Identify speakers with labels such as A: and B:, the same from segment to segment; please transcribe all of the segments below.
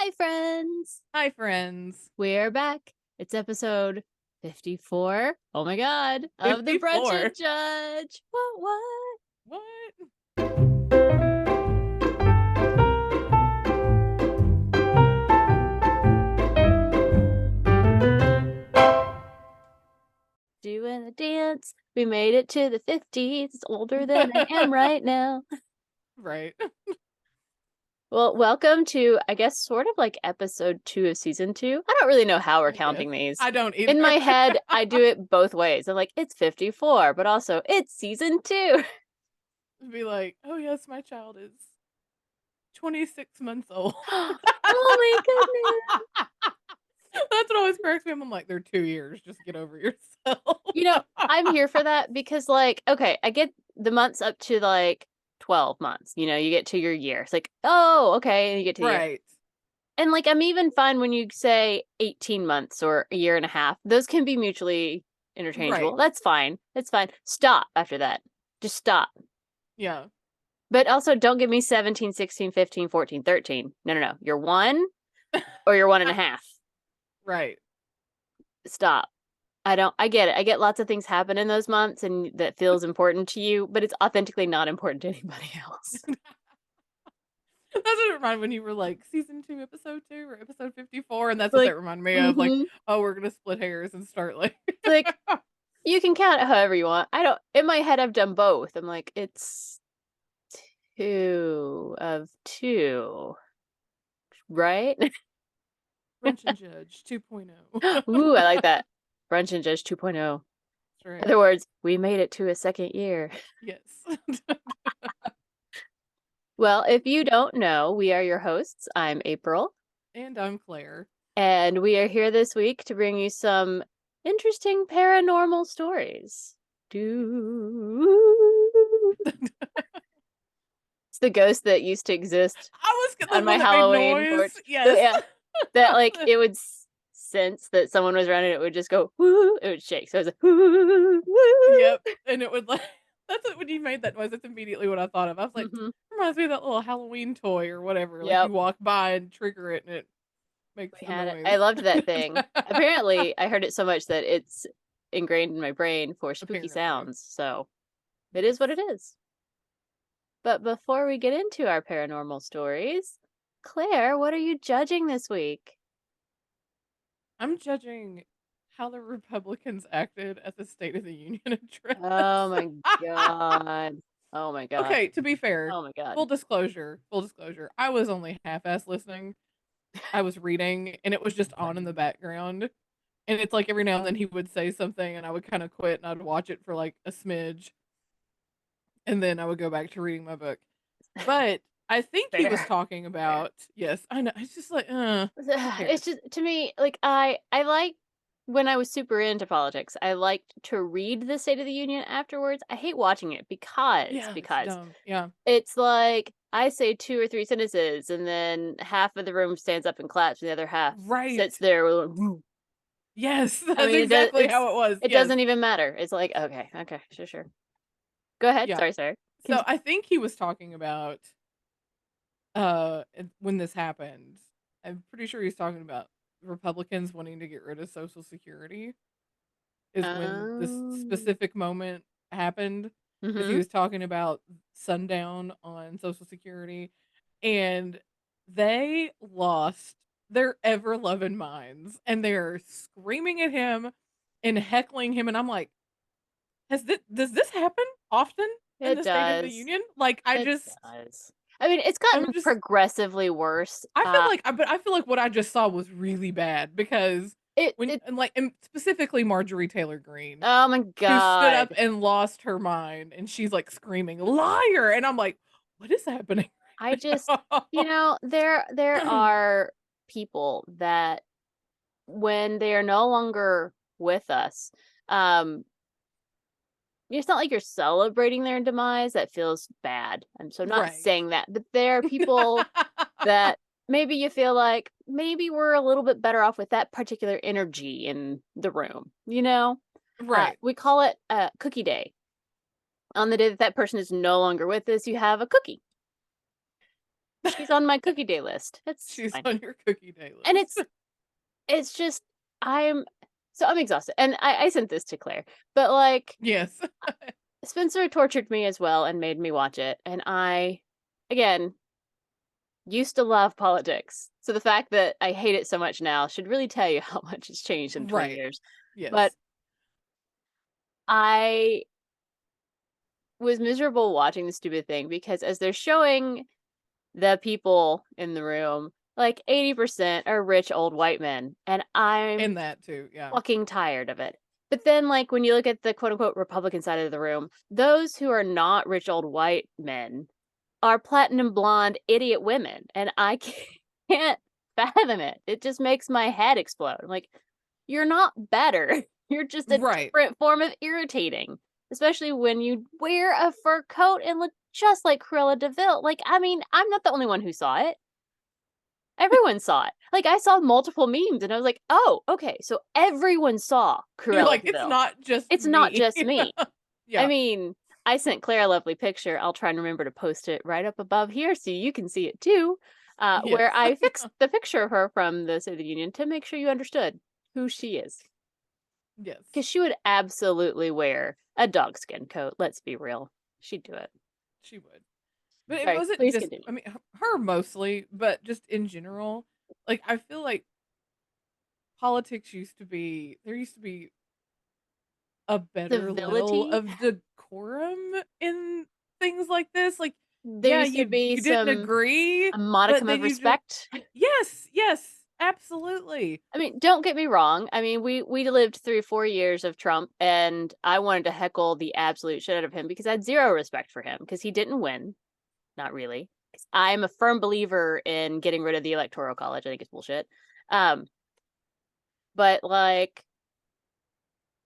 A: Hi, friends.
B: Hi, friends.
A: We're back. It's episode 54. Oh my god. Of the Brunch
B: 54.
A: and Judge. What?
B: What?
A: Doing a dance. We made it to the 50s. It's older than I am right now.
B: Right.
A: Well, welcome to, I guess, sort of like episode 2 of season 2. I don't really know how we're
B: I guess.
A: counting these.
B: I don't either.
A: In my head, I do it both ways. I'm like, it's 54, but also it's season 2.
B: Be like, oh yes, my child is 26 months old.
A: Oh my goodness.
B: That's what always cracks me up. I'm like, they're 2 years. Just get over yourself.
A: I'm here for that because, like, okay, I get the months up to like 12 months. You get to your year. It's like, oh, okay, and you get to the year.
B: Right.
A: And like, I'm even fine when you say 18 months or a year and a half. Those can be mutually interchangeable.
B: Right.
A: That's fine. That's fine. Stop after that. Just stop.
B: Yeah.
A: But also, don't give me 17, 16, 15, 14, 13. No. You're 1 or you're 1.5.
B: Right.
A: Stop. I get it. I get lots of things happen in those months and that feels important to you, but it's authentically not important to anybody else.
B: That's what it reminded me when you were like season 2, episode 2, or episode 54, and that's what
A: Like,
B: that reminded me of. Like,
A: mm-hmm.
B: oh, we're gonna split hairs and start like
A: Like, you can count it however you want. In my head, I've done both. I'm like, it's 2 of 2, right?
B: Brunch and Judge 2.0.
A: Ooh, I like that. Brunch and Judge 2.0.
B: That's
A: In
B: right.
A: other words, we made it to a second year.
B: Yes.
A: Well, if you don't know, we are your hosts. I'm April.
B: And I'm Claire.
A: And we are here this week to bring you some interesting paranormal stories. It's the ghost that used to exist
B: I was
A: on
B: the
A: my
B: one that made
A: Halloween porch.
B: noise. Yes.
A: Yeah, that like it would sense that someone was around and it would just go woo. It would shake. So it was like woo.
B: Yep. And it would like that's what, when you made that noise. That's immediately what I thought of. I was like,
A: Mm-hmm.
B: reminds me of that little Halloween toy or whatever. Like
A: Yep,
B: you walk by and trigger it, and it makes
A: we
B: the
A: had it.
B: noise.
A: I loved that thing. Apparently, I heard it so much that it's ingrained in my brain for spooky
B: Apparently,
A: sounds. So it
B: yes.
A: is what it is. But before we get into our paranormal stories, Claire, what are you judging this week?
B: I'm judging how the Republicans acted at the State of the Union
A: Oh
B: address.
A: my god. Oh my god.
B: Okay, to be fair,
A: Oh my god.
B: full disclosure, I was only half-ass listening. I was reading, and it was just on in the background, and it's like every now and then he would say something, and I would kinda quit, and I'd watch it for, like, a smidge, and then I would go back to reading my book. But I think he was
A: Fair.
B: talking about yes, I know, it's just like, who
A: It's
B: cares?
A: just to me like I like when I was super into politics, I liked to read the State of the Union afterwards. I hate watching it because
B: Yeah, it's
A: because
B: dumb. Yeah.
A: it's like I say 2 or 3 sentences and then half of the room stands up and claps and the other half
B: Right.
A: sits there with a
B: Yes,
A: I
B: that's
A: mean,
B: exactly how it was,
A: it
B: yes.
A: doesn't even matter. It's like, okay, sure. Go ahead.
B: Yeah.
A: Sorry.
B: So, I think he was talking about, when this happened, I'm pretty sure he's talking about Republicans wanting to get rid of Social Security is when this
A: Um,
B: specific moment happened, because he
A: mhm.
B: was talking about sundown on Social Security, and they lost their ever-loving minds, and they're screaming at him and heckling him, and I'm like, does this happen often in
A: It
B: the State of the
A: does.
B: Union? Like,
A: It does. I mean, it's gotten
B: I'm just
A: progressively worse.
B: but I feel like what I just saw was really bad because
A: It
B: when
A: it
B: and specifically Marjorie Taylor Green,
A: oh my
B: who stood up
A: god.
B: and lost her mind, and she's, like, screaming, "Liar!" And I'm like, "What is happening
A: I just
B: right now?"
A: there are people that when they are no longer with us, um it's not like you're celebrating their demise. That feels bad. I'm so not
B: Right.
A: saying that, but there are people that maybe you feel like maybe we're a little bit better off with that particular energy in the room.
B: Right.
A: We call it cookie day. On the day that that person is no longer with us, you have a cookie. She's on my cookie day list. It's
B: She's
A: fine.
B: on your cookie day list.
A: And it's just I'm exhausted. And I sent this to Claire. But like
B: Yes.
A: Spencer tortured me as well and made me watch it. And I again used to love politics. So the fact that I hate it so much now should really tell you how much it's changed in 20
B: Right.
A: years. But
B: Yes.
A: I was miserable watching the stupid thing because as they're showing the people in the room, like 80% are rich old white men. And I'm
B: And that too, yeah.
A: fucking tired of it. But then, like, when you look at the quote unquote Republican side of the room, those who are not rich old white men are platinum blonde idiot women. And I can't fathom it. It just makes my head explode. I'm like, you're not better. You're just a
B: Right.
A: different form of irritating. Especially when you wear a fur coat and look just like Cruella de Vil. Like, I mean, I'm not the only one who saw it. Everyone saw it. Like, I saw multiple memes and I was like, oh, okay, so everyone saw
B: You're
A: Cruella
B: like,
A: de
B: it's
A: Vil.
B: not just
A: It's not
B: me.
A: just me.
B: Yeah.
A: I mean, I sent Claire a lovely picture. I'll try and remember to post it right up above here so you can see it too. Where
B: Yes.
A: I fixed the picture of her from the State of the Union to make sure you understood who she is.
B: Yes.
A: Because she would absolutely wear a dogskin coat. Let's be real. She'd do it.
B: She would. But it
A: Sorry,
B: wasn't
A: please
B: just,
A: continue.
B: I mean, her mostly, but just in general. Like, I feel like politics there used to be a better level
A: Civility.
B: of decorum in things like this. Like,
A: There
B: yeah,
A: used to be
B: you didn't agree,
A: a
B: but
A: modicum
B: then
A: of
B: you just
A: respect.
B: yes, absolutely.
A: I mean, don't get me wrong. I mean, we lived through 4 years of Trump, and I wanted to heckle the absolute shit out of him because I had zero respect for him because he didn't win. Not really. 'Cause I'm a firm believer in getting rid of the Electoral College. I think it's bullshit. Um, but like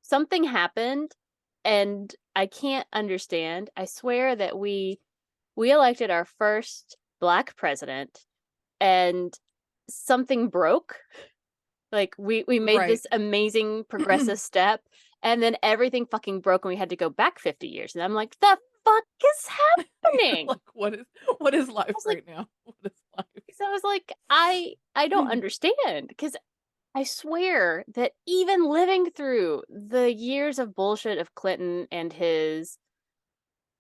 A: something happened, and I can't understand. I swear that we elected our first black president, and something broke. Like we made
B: Right.
A: this amazing progressive step, and then everything fucking broke and we had to go back 50 years. And I'm like, the fuck is happening?
B: Like, what is
A: I
B: life
A: was like,
B: right now? What is life?
A: so I was like, I don't understand because I swear that even living through the years of bullshit of Clinton and his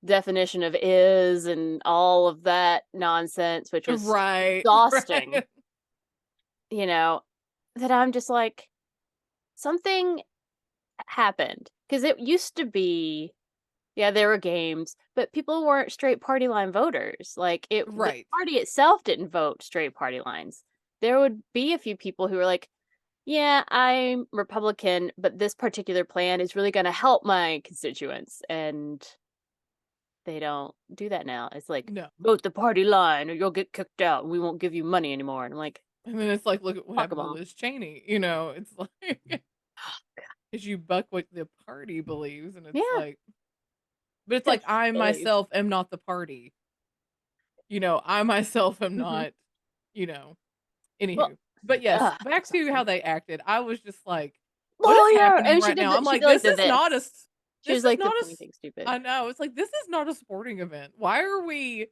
A: definition of is and all of that nonsense, which was
B: Right.
A: exhausting,
B: Right.
A: you know, that I'm just like, something happened because it used to be, yeah, there were games, but people weren't straight party line voters. Like the
B: Right.
A: party itself didn't vote straight party lines. There would be a few people who were like, yeah, I'm Republican, but this particular plan is really going to help my constituents, and they don't do that now. It's like,
B: No.
A: vote the party line or you'll get kicked out and we won't give you money anymore. And I'm like,
B: And then it's like, look at what
A: fuck them
B: happened to
A: all.
B: Liz Cheney. You know, it's like, because you buck what the party believes, and it's
A: Yeah,
B: like, but it's
A: to
B: like, I
A: believe.
B: myself am not the party. You know, I myself am
A: Mm-hmm.
B: not, you know,
A: Well,
B: anywho. But yes, back to how
A: exhausting.
B: they acted. I was just like, what is
A: Lawyer,
B: happening
A: and
B: right now? I'm
A: she
B: like,
A: did like the this. She
B: this
A: was
B: is
A: like the
B: not a,
A: pointing stupid.
B: I know. It's like, this is not a sporting event. Why are we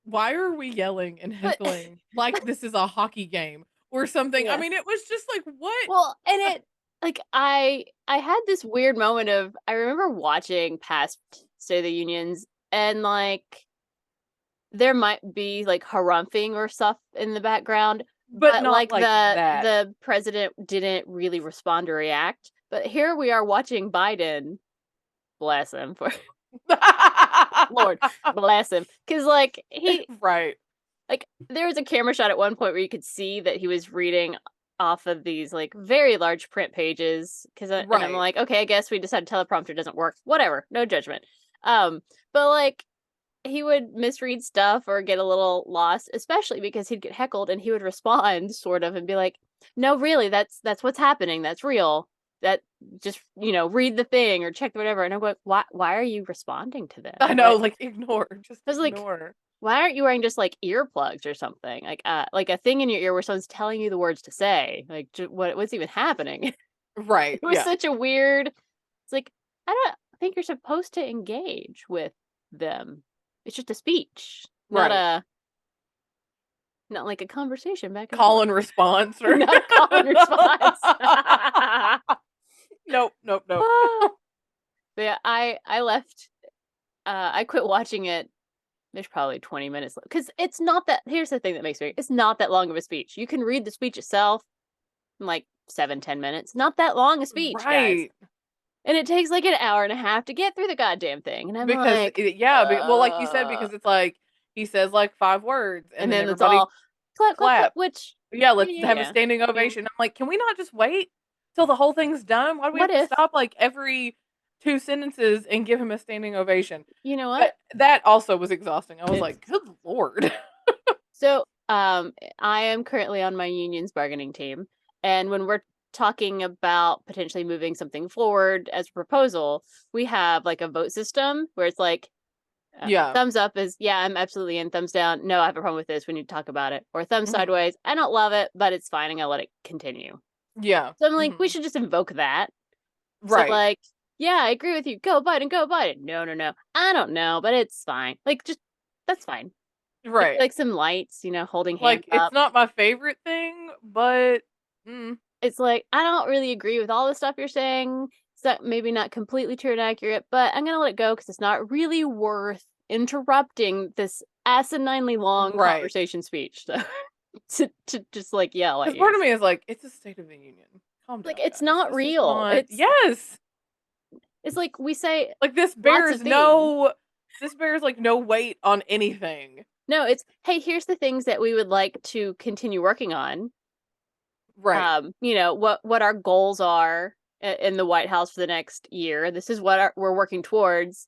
B: yelling and
A: But
B: heckling like this is a hockey game or something? I
A: yes.
B: mean, it was just like, what?
A: Well, and it like I had this weird moment of I remember watching past State of the Unions and like there might be like harumphing or stuff in the background,
B: But
A: but
B: not
A: like
B: like that.
A: the president didn't really respond or react. But here we are watching Biden, bless him for Lord bless him, because like he
B: Right.
A: like there was a camera shot at one point where you could see that he was reading off of these like very large print pages and I'm
B: Right.
A: like, okay, I guess we decided teleprompter doesn't work, whatever, no judgment. But like he would misread stuff or get a little lost, especially because he'd get heckled and he would respond sort of and be like, no, really, that's what's happening, that's real, that just read the thing or check whatever. And I'm like, why are you responding to them?
B: I know,
A: What?
B: like, ignore, just
A: I was like,
B: ignore.
A: why aren't you wearing just like earplugs or something? Like a thing in your ear where someone's telling you the words to say. Like what's even happening?
B: Right.
A: It was
B: Yeah.
A: such a weird. It's like I don't think you're supposed to engage with them. It's just a speech, not
B: Right.
A: a Not like a conversation back and
B: call
A: forth.
B: and response, or
A: Not a call and response.
B: Nope.
A: But yeah, I left. I quit watching it. There's probably 20 minutes because it's not that. Here's the thing that makes me. It's not that long of a speech. You can read the speech itself in like 7-10 minutes. Not that long a speech, guys.
B: Right.
A: And it takes like an hour and a half to get through the goddamn thing. And I'm
B: Because
A: like,
B: well, like you said, because it's like he says like 5 words, and
A: and
B: then
A: then it's
B: everybody
A: all clap, clap, clap.
B: clap.
A: Which,
B: Yeah,
A: yeah,
B: let's
A: yeah,
B: have a
A: yeah.
B: standing ovation. I'm like, can we not just wait till the whole thing's done? Why do we
A: What
B: have to
A: if,
B: stop like every 2 sentences and give him a standing ovation?
A: you know
B: But
A: what?
B: that also was exhausting. I was
A: It's
B: like, good lord.
A: so, I am currently on my union's bargaining team. And when we're talking about potentially moving something forward as a proposal, we have like a vote system where it's like,
B: Yeah.
A: thumbs up is, yeah, I'm absolutely in. Thumbs down, no, I have a problem with this. We need to talk about it. Or thumbs
B: Mhm.
A: sideways, I don't love it, but it's fine. I'm going to let it continue.
B: Yeah.
A: So I'm like, we
B: Mhm.
A: should just invoke that. So,
B: Right.
A: like, yeah, I agree with you. Go Biden, go Biden. No, no, no. I don't know, but it's fine. Like, just, that's fine.
B: Right.
A: Like some lights, holding hands
B: Like, it's
A: up.
B: not my favorite thing, but mm,
A: It's like, I don't really agree with all the stuff you're saying. It's not, maybe not completely true and accurate, but I'm going to let it go because it's not really worth interrupting this asininely long
B: right.
A: conversation speech to just like yell at
B: Because
A: you.
B: part of me is like, it's a State of the Union. Calm
A: Like,
B: down,
A: it's
B: guys.
A: not
B: This is
A: real.
B: not. Yes.
A: It's like we say
B: Like
A: lots of things.
B: this bears like no weight on anything.
A: No, it's, hey, here's the things that we would like to continue working on.
B: Right.
A: What our goals are in the White House for the next year. This is what we're working towards,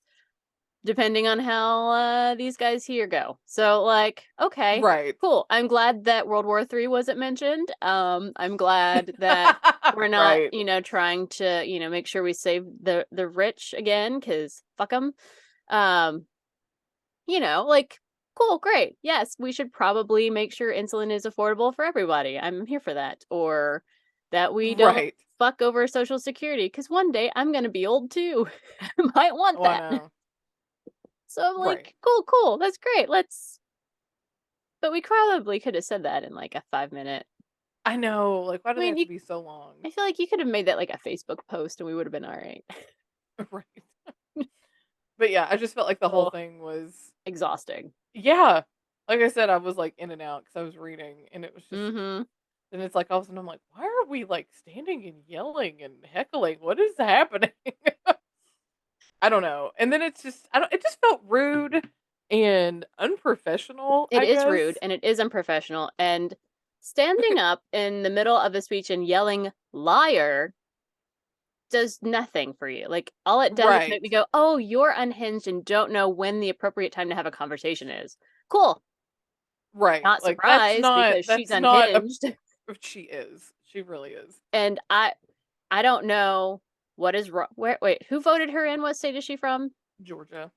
A: depending on how these guys here go. So, like, okay,
B: Right.
A: cool. I'm glad that World War III wasn't mentioned. I'm glad that we're not,
B: right.
A: trying to, make sure we save the rich again, because fuck them. Um, like, cool, great. Yes, we should probably make sure insulin is affordable for everybody. I'm here for that. Or that we don't
B: Right.
A: fuck over Social Security, because one day I'm going to be old too. I might want
B: Oh, I
A: that.
B: know.
A: So I'm
B: Right.
A: like, cool, that's great. But we probably could have said that in like a 5 minute.
B: I know. Like, why do
A: I
B: they
A: mean,
B: have to be so long?
A: I feel like you could have made that like a Facebook post and we would have been all right.
B: right. But yeah, I just felt like the whole
A: Oh,
B: thing was
A: exhausting.
B: yeah. Like I said, I was like in and out because I was reading, and it was just.
A: Mm-hmm.
B: Then it's like all of a sudden I'm like, why are we like standing and yelling and heckling? What is happening? I don't know. And then it's just I don't it just felt rude and unprofessional,
A: It
B: I
A: is
B: guess.
A: rude and it is unprofessional. And standing up in the middle of a speech and yelling liar does nothing for you. Like, all it does is
B: Right.
A: make me go, oh, you're unhinged and don't know when the appropriate time to have a conversation is. Cool.
B: Right.
A: Not
B: Like
A: surprised because she's
B: that's not a
A: unhinged.
B: she is. She really is.
A: And I don't know what is wrong. Wait, who voted her in? What state is she from?
B: Georgia.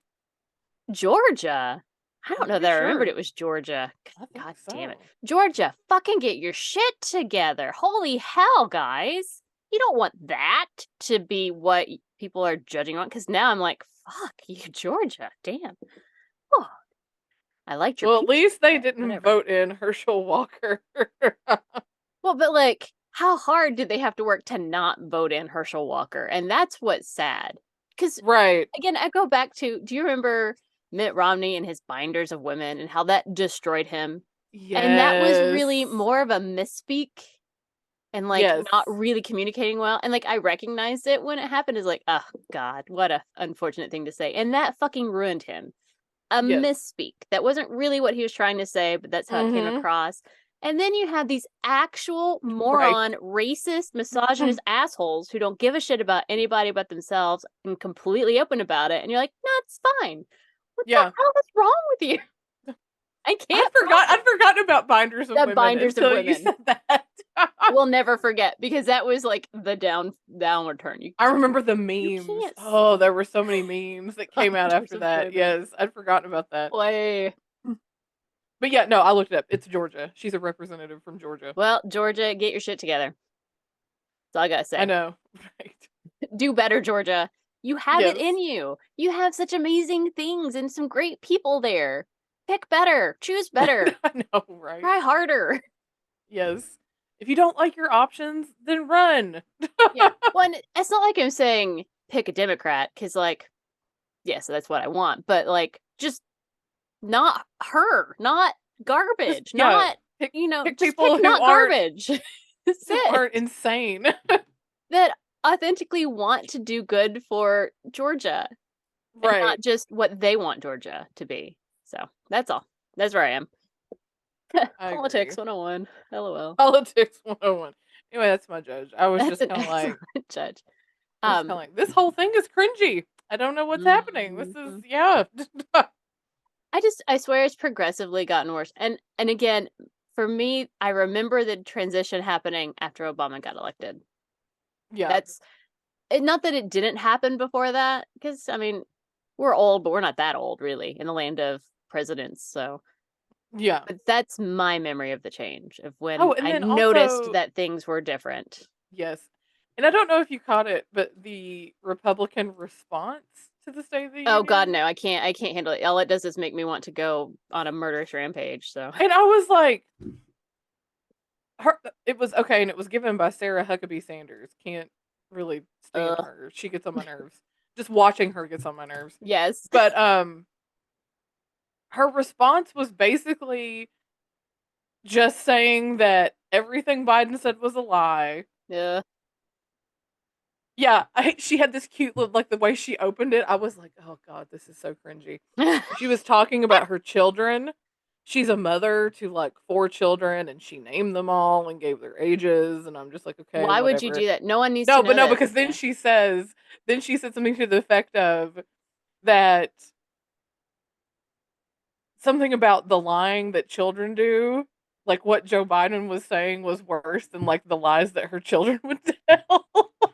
A: Georgia. I
B: I'm
A: don't know
B: pretty
A: that I remembered
B: sure.
A: it was Georgia.
B: I think
A: God damn it.
B: so.
A: Georgia, fucking get your shit together. Holy hell, guys. You don't want that to be what people are judging on, because now I'm like, fuck you, Georgia. Damn. Oh, I liked your
B: Well, at
A: pizza,
B: least they
A: but
B: didn't
A: whatever.
B: vote in Herschel Walker.
A: Well, but like, how hard did they have to work to not vote in Herschel Walker? And that's what's sad. Because,
B: right.
A: again, I go back to, do you remember Mitt Romney and his binders of women and how that destroyed him? And that was
B: Yes.
A: really more of a misspeak and like
B: Yes.
A: not really communicating well. And like I recognized it when it happened, is like, oh God, what a unfortunate thing to say. And that fucking ruined him. A
B: Yes.
A: misspeak. That wasn't really what he was trying to say, but that's how it came
B: Mhm.
A: across. And then you have these actual
B: Right.
A: moron, racist, misogynist assholes who don't give a shit about anybody but themselves and completely open about it. And you're like, no, it's fine. What the
B: Yeah.
A: hell is wrong with you? I can't.
B: I'd forgotten about binders of
A: The
B: women
A: binders of
B: until you
A: women.
B: said that.
A: We'll never forget, because that was like the downward turn.
B: I remember the
A: You
B: memes.
A: can't
B: Oh,
A: say
B: there were so many memes that came out
A: binders
B: after
A: of
B: that.
A: women.
B: Yes, I'd forgotten about that.
A: Play.
B: But yeah, no, I looked it up. It's Georgia. She's a representative from Georgia.
A: Well, Georgia, get your shit together. That's all I gotta
B: I
A: say.
B: know. Right.
A: Do better, Georgia. You have it
B: Yes.
A: in you. You have such amazing things and some great people there. pick better, choose better,
B: I know, right?
A: try harder.
B: Yes. If you don't like your options, then run.
A: Yeah. Well, and it's not like I'm saying pick a Democrat, because, like, yeah, so that's what I want. But, like, just not her, not
B: Just
A: garbage,
B: yeah,
A: not,
B: pick
A: just pick
B: people
A: not garbage. That's
B: who
A: it.
B: aren't insane.
A: That authentically want to do good for Georgia and
B: Right.
A: not just what they want Georgia to be. So that's all. That's where I am.
B: I agree.
A: Politics 101. LOL.
B: Politics 101. Anyway, that's my judge. I was
A: That's
B: just
A: an
B: kind of like,
A: excellent judge.
B: I was kind of like, this whole thing is cringy. I don't know what's happening. This is,
A: Mhm.
B: yeah.
A: I swear it's progressively gotten worse. And again, for me, I remember the transition happening after Obama got elected.
B: Yeah.
A: That's not that it didn't happen before that, because I mean, we're old, but we're not that old really in the land of presidents. So,
B: Yeah.
A: but that's my memory of the change of
B: Oh,
A: when
B: and
A: I
B: then
A: noticed
B: also,
A: that things were different.
B: yes. And I don't know if you caught it, but the Republican response to the State of the
A: Oh God,
B: Union.
A: no! I can't handle it. All it does is make me want to go on a murderous rampage. So,
B: And I was like, it was okay, and it was given by Sarah Huckabee Sanders. Can't really stand
A: ugh.
B: her. She gets on my nerves. Just watching her gets on my nerves.
A: Yes.
B: But her response was basically just saying that everything Biden said was a lie.
A: Yeah.
B: Yeah, she had this cute little, like the way she opened it. I was like, oh God, this is so cringy. She was talking about her children. She's a mother to like 4 children, and she named them all and gave their ages. And I'm just like, okay,
A: Why would you
B: whatever.
A: do that? No one needs to
B: No, but
A: know
B: no,
A: this.
B: because
A: Yeah.
B: then she said something to the effect of that something about the lying that children do, like what Joe Biden was saying was worse than like the lies that her children would tell.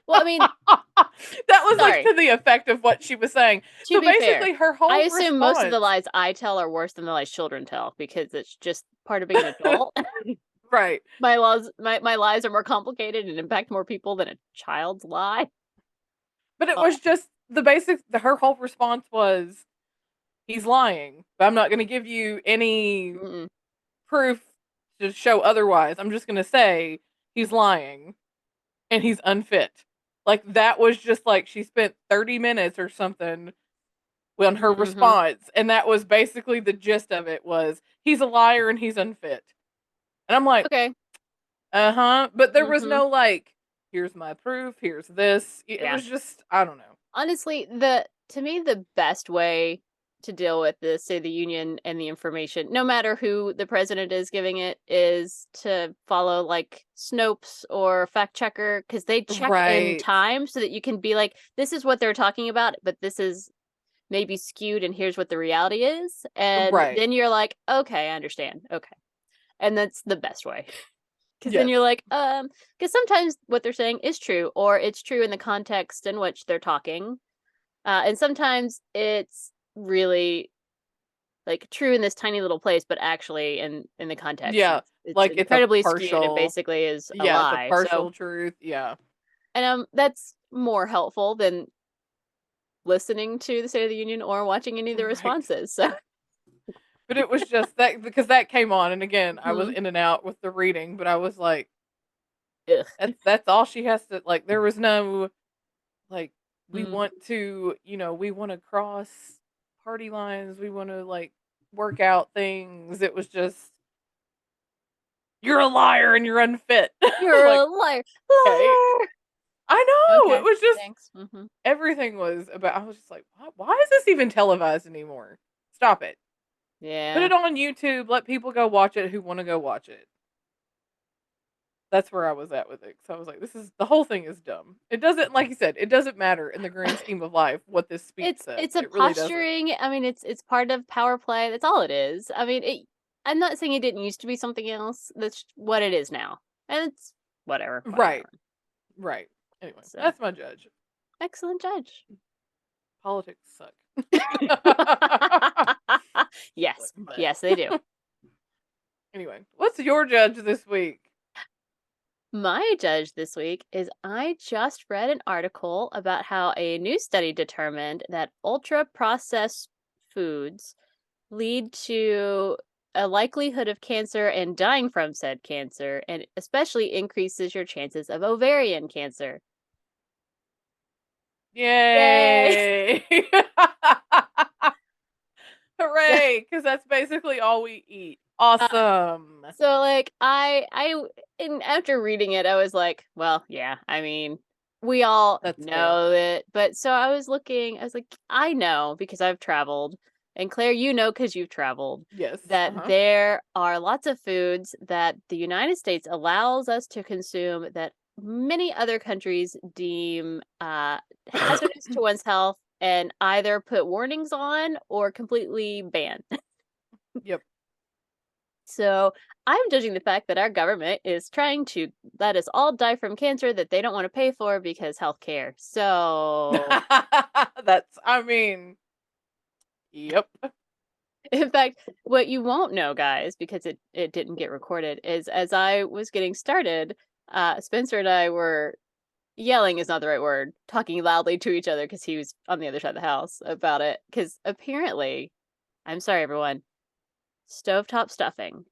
A: Well, I mean,
B: That was like
A: sorry.
B: to the effect of what she was saying.
A: To
B: So
A: be fair,
B: basically, her
A: I
B: whole
A: assume most of the
B: response,
A: lies I tell are worse than the lies children tell, because it's just part of being an adult.
B: right?
A: My lies are more complicated and impact more people than a child's lie.
B: But it
A: Oh,
B: was just the basic. Her whole response was, "He's lying, but I'm not going to give you any
A: mm-mm.
B: proof to show otherwise. I'm just going to say he's lying and he's unfit." Like that was just like she spent 30 minutes or something on her
A: Mhm.
B: response, and that was basically the gist of it was he's a liar and he's unfit. And I'm like,
A: Okay.
B: uh-huh, but there was
A: Mhm.
B: no like, here's my proof, here's this. It
A: Yeah.
B: was just, I don't know.
A: Honestly, to me the best way to deal with the State of the Union and the information, no matter who the president is giving it, is to follow like Snopes or Fact Checker, because they check in
B: Right.
A: time so that you can be like, this is what they're talking about, but this is maybe skewed, and here's what the reality is. And
B: Right.
A: then you're like, okay, I understand. Okay. And that's the best way. Because then
B: Yes.
A: you're like, because sometimes what they're saying is true, or it's true in the context in which they're talking. And sometimes it's really like true in this tiny little place, but actually in the context,
B: Yeah.
A: it's
B: Like it's a
A: incredibly skewed and
B: partial,
A: basically is a
B: yeah, it's a
A: lie. So,
B: partial truth. Yeah.
A: and that's more helpful than listening to the State of the Union or watching any of the
B: Right.
A: responses. So,
B: But it was just that because that came on, and again, I was
A: mhm.
B: in and out with the reading, but I was like,
A: Ugh.
B: that's all she has to like. There was no like we
A: Mm.
B: want to, we want to cross party lines. We want to like work out things. It was just you're a liar and you're unfit.
A: You're
B: Like
A: a liar,
B: okay,
A: liar.
B: I know it
A: Okay,
B: was just
A: thanks.
B: everything was about. I was just like, why is this even televised anymore? Stop it. Put
A: Yeah.
B: it on YouTube. Let people go watch it who want to go watch it. That's where I was at with it. So I was like, this is the whole thing is dumb. It doesn't, like you said, it doesn't matter in the grand scheme of life what this speech says.
A: It's a
B: It really doesn't.
A: posturing. I mean, it's part of power play. That's all it is. I mean, I'm not saying it didn't used to be something else. That's what it is now, and it's whatever, whatever.
B: Right. Right. Anyway,
A: So,
B: that's my judge.
A: excellent judge.
B: Politics suck.
A: Yes,
B: But
A: yes, they do.
B: anyway, what's your judge this week?
A: My judge this week is I just read an article about how a new study determined that ultra processed foods lead to a likelihood of cancer and dying from said cancer, and especially increases your chances of ovarian cancer. Yay!
B: Yay! Hooray! Because that's basically all we eat.
A: Uh,
B: Awesome.
A: so like and after reading it, I was like, well, yeah, I mean, we all
B: That's fair.
A: know it, but so I was like, I know because I've traveled, and Claire, you know, because you've traveled,
B: Yes.
A: that there are lots of foods that the United States allows us to consume that many other countries deem hazardous to one's health and either put warnings on or completely ban.
B: Yep.
A: So I'm judging the fact that our government is trying to let us all die from cancer that they don't want to pay for because healthcare. So,
B: That's, I mean, yep.
A: in fact, what you won't know, guys, because it didn't get recorded, is as I was getting started, Spencer and I were yelling is not the right word, talking loudly to each other because he was on the other side of the house about it. Because apparently, I'm sorry, everyone, stovetop stuffing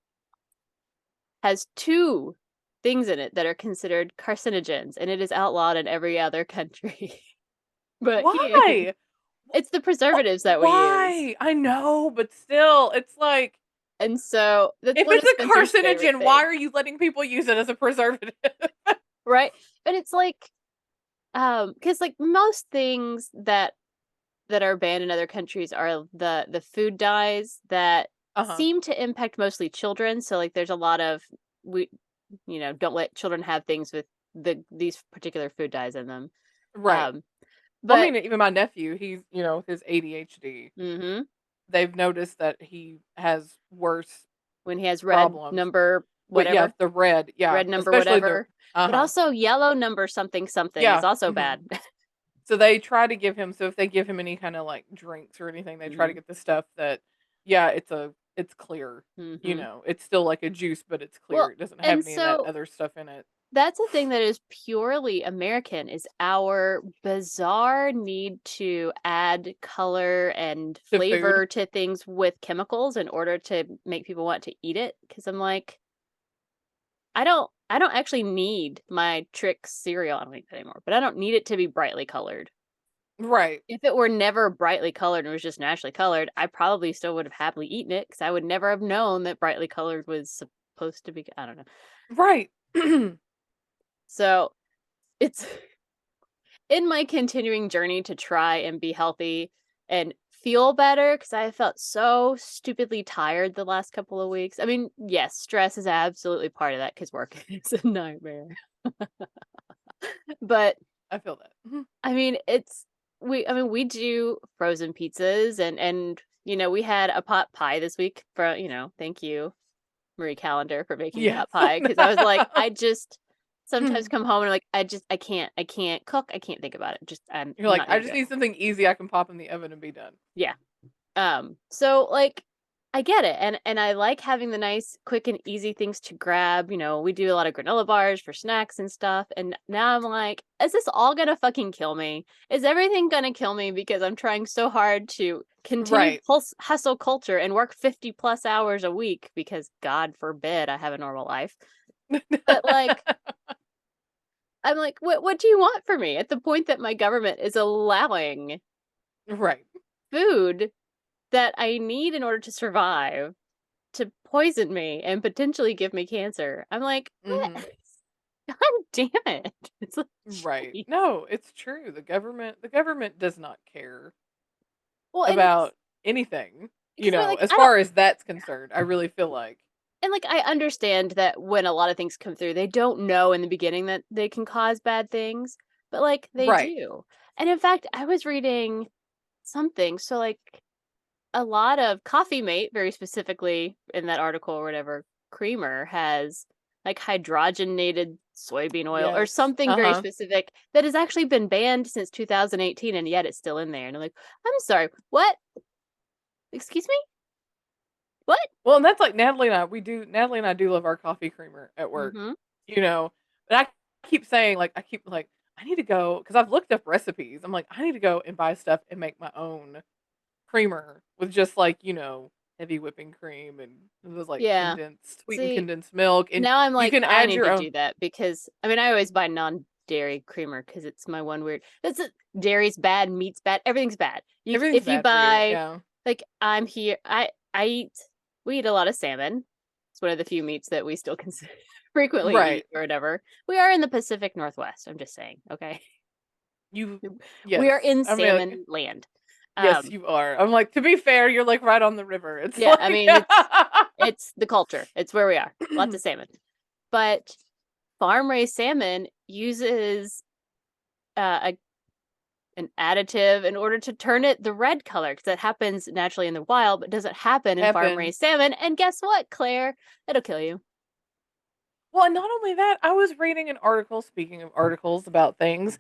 A: has two things in it that are considered carcinogens, and it is outlawed in every other country. But here,
B: Why?
A: it's the preservatives that we use.
B: Why? I know, but still, it's like,
A: And so that's
B: if
A: one of
B: it's a
A: Spencer's favorite
B: carcinogen, why
A: things,
B: are you letting people use it as a preservative?
A: right? But it's like, because like most things that are banned in other countries are the food dyes that
B: Uh-huh.
A: seem to impact mostly children. So like, there's a lot of we, don't let children have things with these particular food dyes in them.
B: Right.
A: Um,
B: Well, I
A: but
B: mean, even my nephew, he's, with his ADHD,
A: mhm,
B: they've noticed that he has worse
A: when he has red
B: problems.
A: number
B: But yeah,
A: whatever,
B: the red, yeah,
A: red number
B: especially the
A: whatever, but
B: uh-huh.
A: also yellow number something something is
B: Yeah.
A: also
B: Mhm.
A: bad.
B: So they try to give him, so if they give him any kind of like drinks or anything, they try to
A: Mhm,
B: get the stuff that, yeah, it's clear.
A: mhm.
B: It's still like a juice, but it's clear.
A: Well,
B: It doesn't have
A: and
B: any of that
A: so
B: other stuff in it.
A: that's a thing that is purely American is our bizarre need to add color and
B: To food.
A: flavor to things with chemicals in order to make people want to eat it. Because I'm like, I don't actually need my Trix cereal. I don't eat that anymore, but I don't need it to be brightly colored.
B: Right.
A: If it were never brightly colored and was just naturally colored, I probably still would have happily eaten it because I would never have known that brightly colored was supposed to be. I don't know.
B: Right.
A: So it's in my continuing journey to try and be healthy and feel better because I felt so stupidly tired the last couple of weeks. I mean, yes, stress is absolutely part of that because work is a nightmare. But
B: I feel that. Mhm.
A: I mean, we do frozen pizzas and we had a pot pie this week for, thank you, Marie Calendar, for making
B: Yes.
A: pot pie because I was like, I just sometimes come home and I'm like, I can't cook, I can't think about it. Just
B: You're
A: I'm
B: like,
A: not
B: I
A: gonna do
B: just
A: it.
B: need something easy I can pop in the oven and be done.
A: Yeah. So like I get it. And I like having the nice, quick and easy things to grab. We do a lot of granola bars for snacks and stuff. And now I'm like, is this all gonna fucking kill me? Is everything gonna kill me because I'm trying so hard to continue
B: Right.
A: hustle culture and work 50 plus hours a week because God forbid I have a normal life. But like I'm like, what do you want from me? At the point that my government is allowing
B: Right.
A: food that I need in order to survive to poison me and potentially give me cancer. I'm like, what?
B: Mhm.
A: God damn it. It's like,
B: Right.
A: geez.
B: No, it's true. The government does not care
A: Well, and it's
B: about anything,
A: because they're like,
B: as
A: I don't,
B: far as that's concerned. I really feel like.
A: and like, I understand that when a lot of things come through, they don't know in the beginning that they can cause bad things, but like, they
B: Right.
A: do. And in fact, I was reading something. So, like, a lot of Coffee Mate, very specifically in that article or whatever, creamer has like hydrogenated soybean oil or
B: Yes.
A: something very
B: Uh-huh.
A: specific that has actually been banned since 2018 and yet it's still in there. And I'm like, I'm sorry, what? Excuse me? What?
B: Well, and that's like Natalie and I do love our coffee creamer at work.
A: Mm-hmm.
B: You know, but I keep saying, like, I need to go because I've looked up recipes. I'm like, I need to go and buy stuff and make my own creamer with just like, heavy whipping cream, and it was like
A: Yeah.
B: condensed, sweetened
A: See,
B: condensed milk, and
A: now I'm
B: you
A: like,
B: can
A: I
B: add
A: need
B: your
A: to
B: own.
A: do that because I mean I always buy non-dairy creamer because it's my one weird. That's it. Dairy's bad, meat's bad, everything's bad.
B: Everything's
A: If you
B: bad for you.
A: buy
B: Yeah.
A: like I'm here, I eat we eat a lot of salmon. It's one of the few meats that we still consider frequently
B: Right.
A: eat or whatever. We are in the Pacific Northwest. I'm just saying, okay.
B: You.
A: We
B: Yes.
A: are in
B: I mean, like,
A: salmon land.
B: yes,
A: Um,
B: you are. I'm like, to be fair, you're like right on the river. It's
A: yeah, I
B: like.
A: mean it's the culture. It's where we are. Lots of salmon. But farm raised salmon uses a an additive in order to turn it the red color because that happens naturally in the wild but doesn't happen in farm
B: Happen.
A: raised salmon. And guess what, Claire? It'll kill you.
B: Well, and not only that, I was reading an article, speaking of articles about things,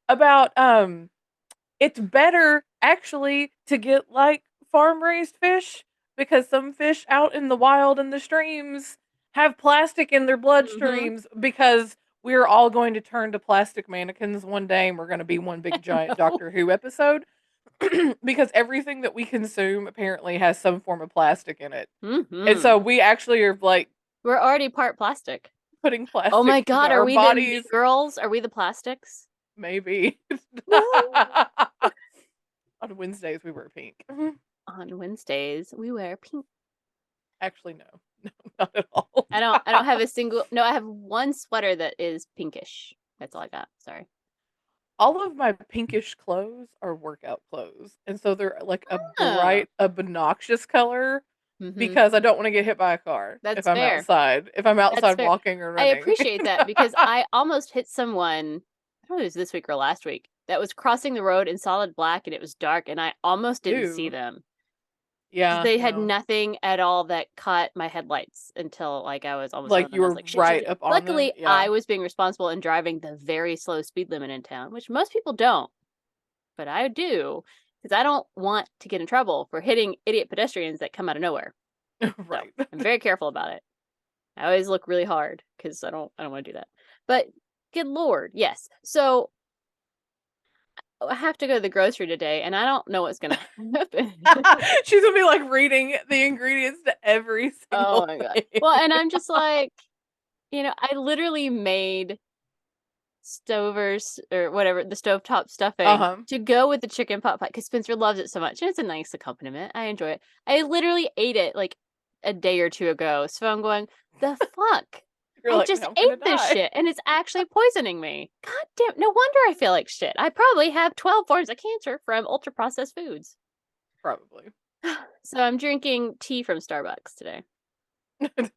B: about it's better actually to get like farm raised fish because some fish out in the wild in the streams have plastic in their
A: Mm-hmm.
B: bloodstreams because we're all going to turn to plastic mannequins one day and we're going to be one big giant
A: No.
B: Doctor Who episode because everything that we consume apparently has some form of plastic in it. And
A: Mm-hmm.
B: so we actually are like
A: We're already part plastic.
B: putting
A: Oh my
B: plastic into
A: god, are
B: our
A: we the new
B: bodies.
A: girls? Are we the plastics?
B: Maybe.
A: Woo!
B: On Wednesdays we wear pink.
A: On Wednesdays, we wear pink.
B: Actually, no. No, not at all.
A: I don't have a single no, I have one sweater that is pinkish. That's all I got. Sorry.
B: All of my pinkish clothes are workout clothes. And so they're like a
A: Oh.
B: bright, obnoxious color
A: Mm-hmm.
B: because I don't want to get hit by a car if
A: That's
B: I'm
A: fair.
B: outside. If I'm
A: That's
B: outside
A: fair.
B: walking or
A: I
B: running.
A: appreciate that because I almost hit someone, I don't know if it was this week or last week, that was crossing the road in solid black and it was dark and I almost didn't see
B: Ew.
A: them.
B: Yeah,
A: They had
B: no.
A: nothing at all that caught my headlights until like I was almost done
B: Like
A: and
B: you
A: I was
B: were
A: like, shit, shit,
B: right
A: shit.
B: up on them.
A: Luckily,
B: Yeah.
A: I was being responsible and driving the very slow speed limit in town, which most people don't, but I do because I don't want to get in trouble for hitting idiot pedestrians that come out of nowhere. So
B: Right.
A: I'm very careful about it. I always look really hard because I don't want to do that. But good lord, yes. So I have to go to the grocery today, and I don't know what's gonna happen.
B: She's gonna be like reading the ingredients to every
A: Oh
B: single
A: my god.
B: thing.
A: Well, and I'm just like, I literally made stovers or whatever the stovetop stuffing
B: Uh-huh.
A: to go with the chicken pot pie because Spencer loves it so much, and it's a nice accompaniment. I enjoy it. I literally ate it like a day or two ago, so I'm going, the fuck.
B: You're
A: I
B: like,
A: just
B: now I'm
A: ate
B: gonna
A: this
B: die.
A: shit and it's actually poisoning me. God damn, no wonder I feel like shit. I probably have 12 forms of cancer from ultra processed foods.
B: Probably.
A: So I'm drinking tea from Starbucks today because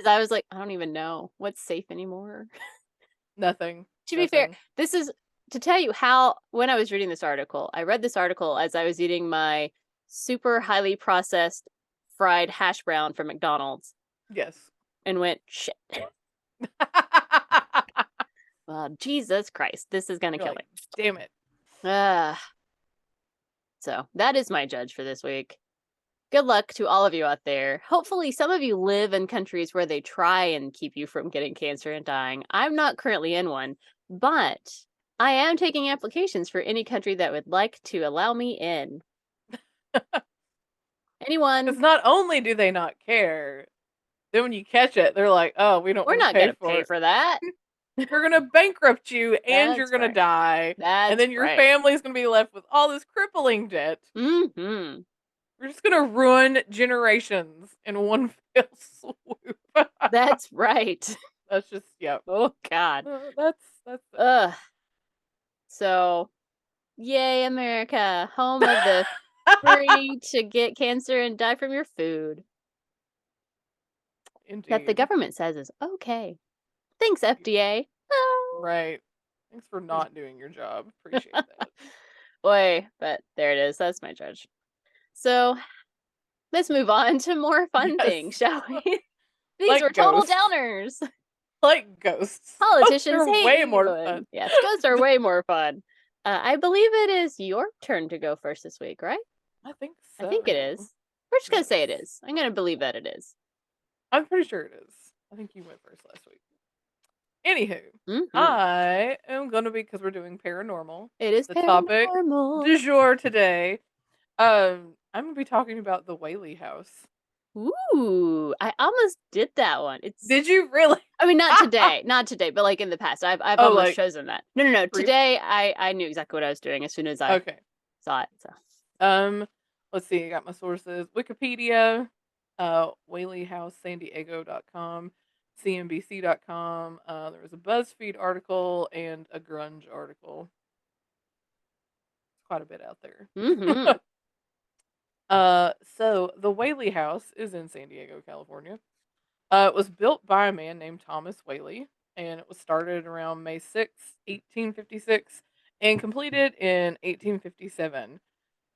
A: I was like, I don't even know what's safe anymore.
B: Nothing.
A: To be fair,
B: Nothing.
A: this is to tell you how, when I was reading this article, I read this article as I was eating my super highly processed fried hash brown from McDonald's
B: Yes.
A: and went, shit. Jesus Christ, this is going to
B: You're
A: kill
B: like, damn it.
A: me. So that is my judge for this week. Good luck to all of you out there. Hopefully, some of you live in countries where they try and keep you from getting cancer and dying. I'm not currently in one, but I am taking applications for any country that would like to allow me in.
B: Because
A: Anyone?
B: not only do they not care, then when you catch it, they're like, oh, we don't
A: We're
B: want to
A: not
B: pay
A: going to
B: for
A: pay
B: it.
A: for that.
B: We're going to bankrupt you and you're
A: That's
B: going to
A: right.
B: die. And
A: That's
B: then your
A: right.
B: family's going to be left with all this crippling debt.
A: Mm-hmm.
B: We're just going to ruin generations in one fell swoop.
A: That's right.
B: That's just, yep.
A: Oh, God.
B: That's
A: Ugh. So, yay, America. Home of the free to get cancer and die from your food. That the
B: Indeed.
A: government says is okay. Thanks, FDA. Oh.
B: Right. Thanks for not doing your job. Appreciate that.
A: Boy, but there it is. That's my judge. So let's move on to more fun
B: Yes.
A: things, shall we? These were
B: Like
A: total
B: ghosts.
A: downers.
B: Like ghosts. Ghosts
A: Politicians
B: are
A: hate
B: way
A: you.
B: more
A: And
B: fun.
A: yes, ghosts are way more fun. I believe it is your turn to go first this week, right?
B: I think
A: I
B: so.
A: think it is. We're just going
B: Yes.
A: to say it is. I'm going to believe that it is.
B: I'm pretty sure it is. I think you went first last week. Anywho,
A: Mm-hmm.
B: I am gonna be, because we're doing paranormal.
A: It is
B: The topic
A: paranormal.
B: du jour today. I'm gonna be talking about the Whaley House.
A: Ooh, I almost did that one. It's
B: Did you really?
A: I mean, not today, but like in the past. I've
B: Oh,
A: almost
B: like
A: chosen that. No.
B: brief.
A: Today I knew exactly what I was doing as soon as I
B: Okay.
A: saw it. So
B: Um, let's see. I got my sources: Wikipedia, WhaleyHouseSanDiego.com, CNBC.com. There was a BuzzFeed article and a Grunge article. It's quite a bit out there.
A: mm-hmm.
B: So the Whaley House is in San Diego, California. It was built by a man named Thomas Whaley, and it was started around May 6th, 1856, and completed in 1857.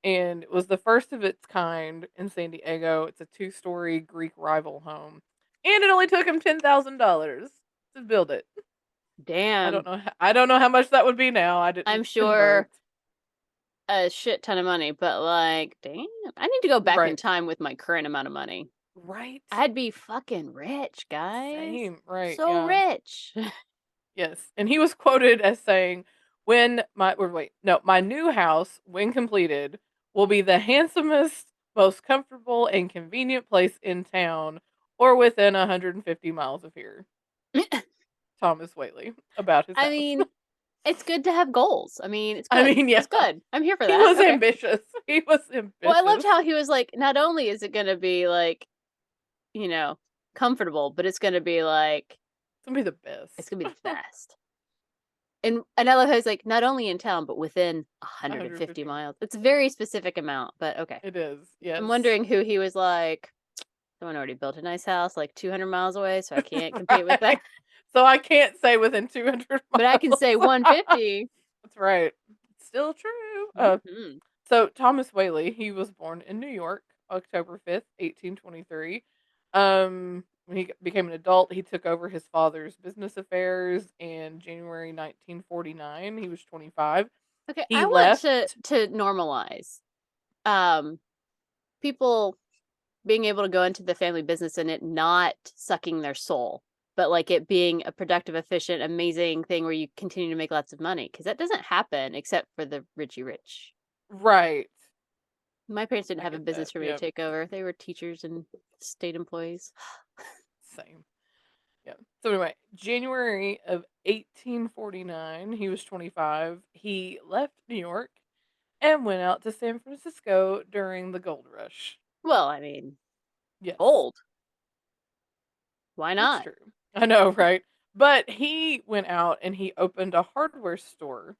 B: And it was the first of its kind in San Diego. It's a two-story Greek rival home, and it only took him $10,000 to build it.
A: Damn.
B: I don't know how much that would be now. I
A: I'm
B: didn't
A: sure
B: convert.
A: a shit ton of money, but like, damn, I need to go back in
B: Right.
A: time with my current amount of money.
B: Right.
A: I'd be fucking rich, guys.
B: Same. Right.
A: So
B: Yeah.
A: rich.
B: Yes. And he was quoted as saying, "When my or wait, no, my new house, when completed, will be the handsomest, most comfortable and convenient place in town or within 150 miles of here." Thomas Whaley about his
A: I
B: house.
A: mean, it's good to have goals. I mean, it's
B: I
A: good.
B: mean, yeah.
A: That's good. I'm here for
B: He
A: that.
B: was
A: Okay.
B: ambitious. He was
A: Well, I loved
B: ambitious.
A: how he was like, not only is it going to be like, you know, comfortable, but it's going to be like,
B: It's gonna be the
A: it's
B: best.
A: going to be the best. And I love how he's like, not only in town, but within 150
B: 150
A: miles.
B: miles.
A: It's a very specific amount, but okay.
B: It is.
A: I'm
B: Yes.
A: wondering who he was like, someone already built a nice house like 200 miles away, so I can't compete with that.
B: Right. So I can't say within 200
A: But I can
B: miles.
A: say 150.
B: That's right. It's still true.
A: Mm-hmm.
B: So Thomas Whaley, he was born in New York, October 5th, 1823. When he became an adult, he took over his father's business affairs in January 1949. He was 25.
A: Okay,
B: He
A: I want
B: left.
A: to normalize um people being able to go into the family business and it not sucking their soul, but like it being a productive, efficient, amazing thing where you continue to make lots of money because that doesn't happen except for the richy rich.
B: Right.
A: My parents didn't
B: I
A: have a
B: get that.
A: business for me to
B: Yep.
A: take over. They were teachers and state employees.
B: Same. Yeah. So anyway, January of 1849, he was 25. He left New York and went out to San Francisco during the gold rush.
A: Well, I mean,
B: Yes.
A: old. Why
B: It's
A: not?
B: true. I know, right? But he went out and he opened a hardware store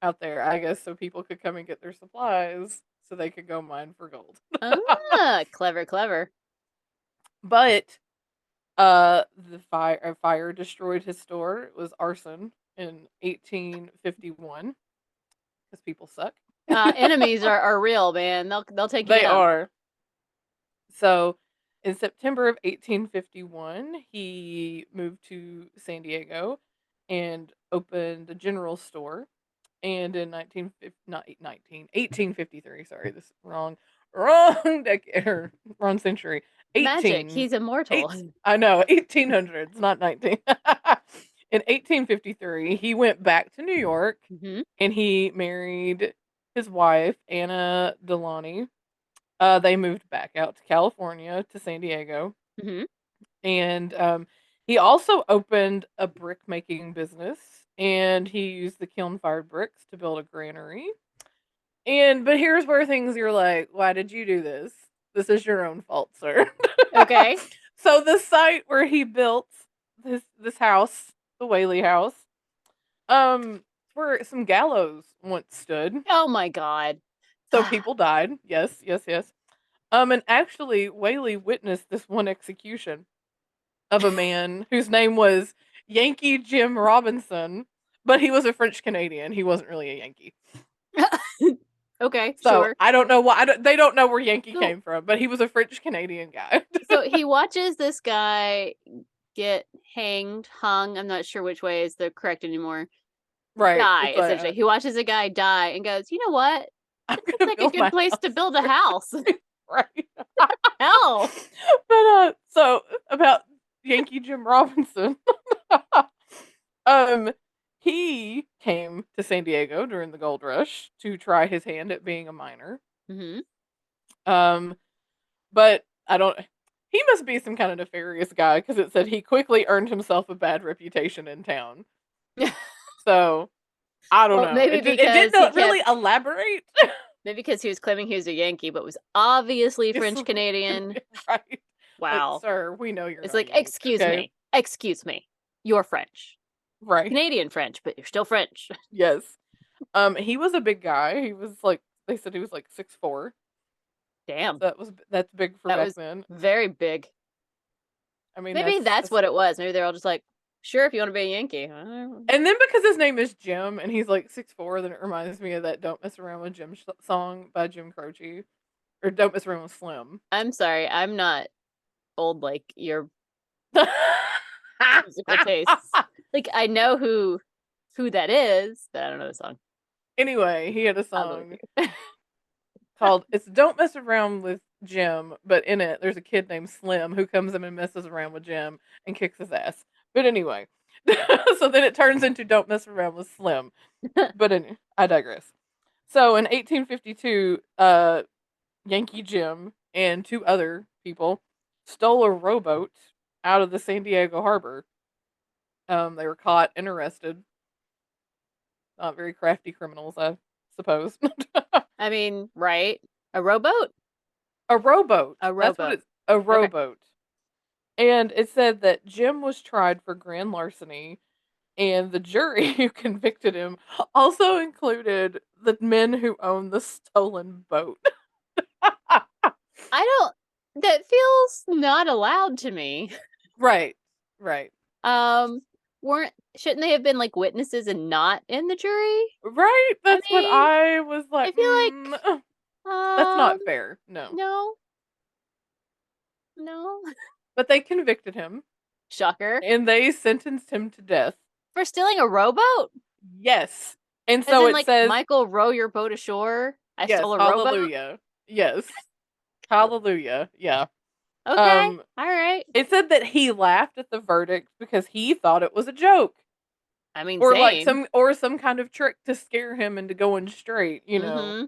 B: out there, I guess, so people could come and get their supplies so they could go mine for gold.
A: Ah, clever, clever.
B: But the fire destroyed his store. It was arson in 1851 because people suck.
A: Enemies are real, man. They'll take you
B: They
A: down.
B: are. So in September of 1851, he moved to San Diego and opened a general store. And in 1853, sorry, this is wrong decade, wrong century.
A: Magic.
B: 18,
A: He's immortal.
B: 8, I know, 1800s, not 19. In 1853, he went back to New York
A: Hmm.
B: and he married his wife, Anna Delany. They moved back out to California to San Diego,
A: Hmm.
B: and he also opened a brick making business, and he used the kiln fired bricks to build a granary. But here's where things you're like, why did you do this? This is your own fault, sir.
A: Okay.
B: So the site where he built this house, the Whaley House, where some gallows once stood.
A: Oh my god.
B: So people died. Yes, yes, yes. And actually, Whaley witnessed this one execution of a man whose name was Yankee Jim Robinson, but he was a French Canadian. He wasn't really a Yankee.
A: Okay,
B: So
A: sure.
B: I don't know why. They don't know where Yankee
A: So,
B: came from, but he was a French Canadian guy.
A: so he watches this guy get hanged, hung. I'm not sure which way is the correct anymore.
B: Right.
A: Die,
B: It's
A: essentially.
B: like,
A: He watches a guy die and goes, you know what?
B: I'm
A: This looks
B: gonna
A: like a
B: build
A: good
B: my
A: place to
B: house.
A: build a house.
B: Right.
A: Hell.
B: But so about Yankee Jim Robinson. um, he came to San Diego during the gold rush to try his hand at being a miner.
A: Hmm.
B: But I don't. He must be some kind of nefarious guy because it said he quickly earned himself a bad reputation in town. So I don't
A: Well,
B: know.
A: maybe
B: It did
A: because he
B: not
A: kept
B: really elaborate.
A: maybe because he was claiming he was a Yankee, but was obviously
B: It's
A: French Canadian.
B: right. Like,
A: Wow.
B: sir, we know you're
A: It's
B: not a
A: like,
B: Yank. Okay.
A: excuse me, you're French,
B: Right.
A: Canadian French, but you're still French.
B: Yes. He was a big guy. He was like they said he was like 6'4".
A: Damn,
B: So that's big for
A: that
B: back
A: was
B: then.
A: very big.
B: I mean,
A: Maybe that's
B: that's
A: what it was. Maybe they're all just like, sure, if you want to be a Yankee.
B: and then because his name is Jim and he's like 6'4", then it reminds me of that "Don't Mess Around with Jim" song by Jim Croce, or "Don't Mess Around with Slim."
A: I'm sorry, I'm not old like your musical tastes. Like I know who that is, but I don't know the song.
B: Anyway, he had a
A: I'll go with
B: song
A: you.
B: called it's "Don't Mess Around with Jim," but in it there's a kid named Slim who comes in and messes around with Jim and kicks his ass. But anyway, so then it turns into "Don't Mess Around with Slim." But I digress. So in 1852, Yankee Jim and two other people stole a rowboat out of the San Diego harbor. They were caught and arrested. Not very crafty criminals, I suppose.
A: I mean, right? A rowboat?
B: A rowboat.
A: A
B: That's what
A: rowboat.
B: it's a
A: Okay.
B: rowboat. And it said that Jim was tried for grand larceny, and the jury who convicted him also included the men who owned the stolen boat.
A: I don't that feels not allowed to me.
B: Right. Right.
A: Um weren't shouldn't they have been like witnesses and not in the jury?
B: Right.
A: I
B: That's what
A: mean,
B: I was
A: I
B: like.
A: feel like
B: That's not fair. No.
A: no. No.
B: But they convicted him
A: Shocker.
B: and they sentenced him to death.
A: For stealing a rowboat?
B: Yes. And
A: As
B: so
A: in
B: it
A: like
B: says,
A: Michael row your boat ashore? I
B: yes,
A: stole a rowboat?
B: hallelujah. Yes. Hallelujah. Yeah.
A: Okay.
B: Um
A: All right.
B: it said that he laughed at the verdict because he thought it was a joke.
A: I mean,
B: Or like
A: same.
B: some kind of trick to scare him into going straight.
A: Mm-hmm.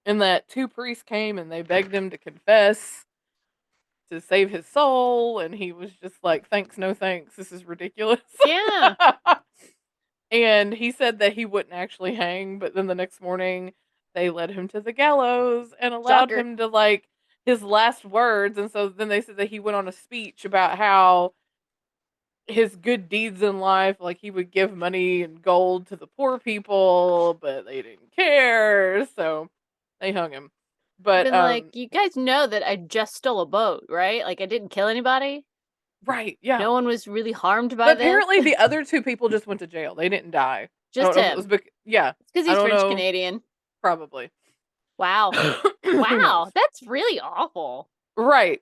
B: And that two priests came and they begged him to confess to save his soul, and he was just like, "Thanks, no thanks. This is ridiculous."
A: Yeah.
B: And he said that he wouldn't actually hang, but then the next morning they led him to the gallows and allowed
A: Shocker.
B: him to like his last words, and so then they said that he went on a speech about how his good deeds in life, like he would give money and gold to the poor people, but they didn't care, so they hung him. But
A: Been like, you guys know that I just stole a boat, right? Like I didn't kill anybody.
B: right, yeah.
A: No one was really harmed by
B: But
A: this.
B: apparently the other two people just went to jail. They didn't die. I
A: Just
B: don't know if it was
A: him.
B: yeah.
A: It's because
B: I
A: he's
B: don't
A: French
B: know.
A: Canadian.
B: Probably.
A: Wow.
B: Who
A: Wow.
B: knows?
A: That's really awful.
B: Right.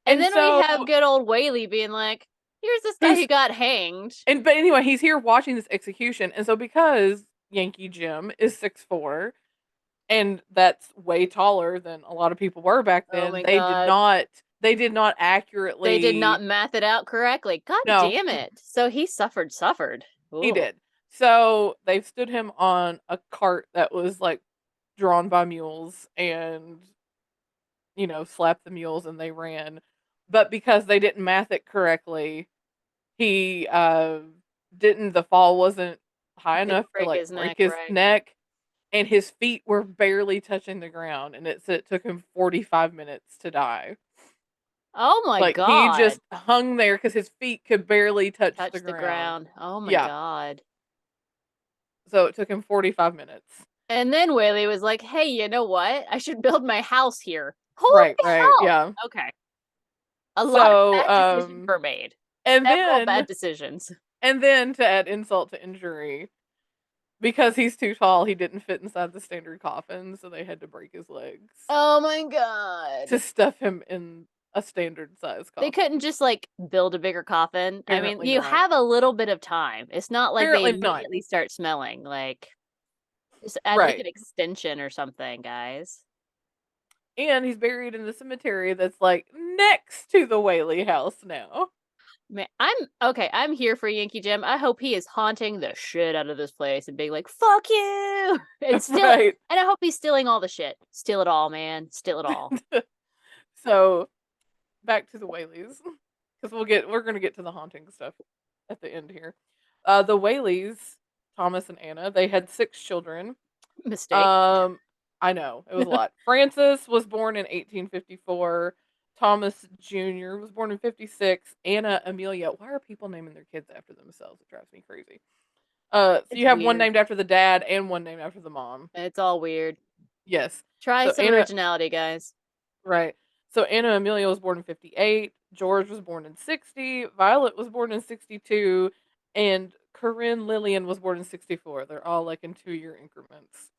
A: And
B: And
A: then we
B: so
A: have good old Whaley being like, here's this guy
B: who's
A: who got hanged.
B: but anyway, he's here watching this execution. And so because Yankee Jim is 6'4", and that's way taller than a lot of people were back
A: Oh
B: then,
A: my god.
B: they did not
A: They did not
B: accurately.
A: math it out correctly. God
B: No,
A: damn it. So he suffered.
B: he
A: Ooh.
B: did. So they stood him on a cart that was like drawn by mules and slapped the mules and they ran. But because they didn't math it correctly, he didn't the fall wasn't high enough
A: Didn't
B: to
A: break
B: like
A: his
B: break
A: neck,
B: his
A: right?
B: neck, and his feet were barely touching the ground, and it said it took him 45 minutes to die.
A: Oh my
B: Like he
A: god.
B: just hung there because his feet could barely touch the
A: Touch the
B: ground.
A: ground. Oh my
B: Yeah.
A: god.
B: So it took him 45 minutes.
A: And then Whaley was like, hey, you know what? I should build my house here. Holy
B: Right,
A: hell.
B: yeah.
A: Okay. A lot of
B: So,
A: bad decisions were made.
B: and
A: Several bad
B: then
A: decisions.
B: to add insult to injury, because he's too tall, he didn't fit inside the standard coffin, so they had to break his legs
A: Oh my
B: to
A: god.
B: stuff him in a standard size
A: They
B: coffin.
A: couldn't just like build a bigger coffin. I mean,
B: Apparently
A: you
B: not.
A: have a little bit of time. It's not like they
B: Apparently not.
A: immediately start smelling. Like, just add like an
B: Right.
A: extension or something, guys.
B: And he's buried in the cemetery that's like next to the Whaley house now.
A: Man, I'm here for Yankee Jim. I hope he is haunting the shit out of this place and being like, "Fuck you!" and
B: Right.
A: and I hope he's stealing all the shit. Steal it all, man. Steal it all.
B: So back to the Whaleys, because we're gonna get to the haunting stuff at the end here. The Whaleys, Thomas and Anna, they had 6 children.
A: Mistake.
B: I know it was a lot. Francis was born in 1854. Thomas Jr. was born in 56. Anna Amelia. Why are people naming their kids after themselves? It drives me crazy. So
A: It's
B: you have one
A: weird.
B: named after the dad and one named after the mom.
A: It's all weird.
B: Yes.
A: Try
B: So
A: some originality, guys.
B: right. So Anna Amelia was born in 58. George was born in 60. Violet was born in 62. And Corinne Lillian was born in 64. They're all like in 2-year increments.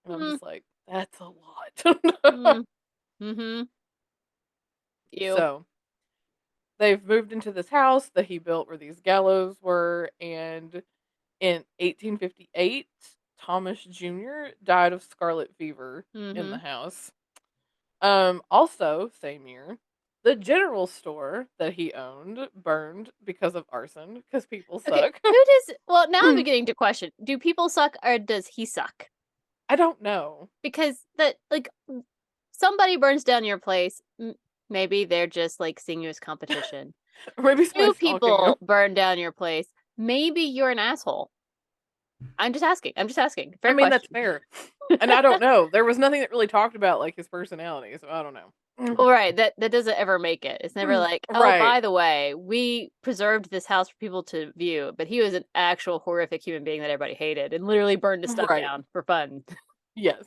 B: And I'm
A: Mm,
B: just like, that's a lot.
A: mm, mm-hmm. You.
B: So they've moved into this house that he built where these gallows were. And in 1858, Thomas Jr. died of scarlet fever in
A: Mm-hmm.
B: the house. Also, same year, the general store that he owned burned because of arson, because people
A: Okay,
B: suck.
A: who does? Well, now I'm beginning to question: do people suck or does he suck?
B: I don't know.
A: Because somebody burns down your place. Maybe they're just like seeing you as competition.
B: Maybe
A: Two
B: somebody's stalking you.
A: people burn down your place. Maybe you're an asshole. I'm just asking.
B: I
A: Fair
B: mean, that's
A: question.
B: fair. And I don't know. There was nothing that really talked about like his personality, so I don't know.
A: Well, right. That doesn't ever make it. It's never like, oh,
B: Right.
A: by the way, we preserved this house for people to view, but he was an actual horrific human being that everybody hated and literally burned his stuff
B: Right.
A: down for fun.
B: Yes.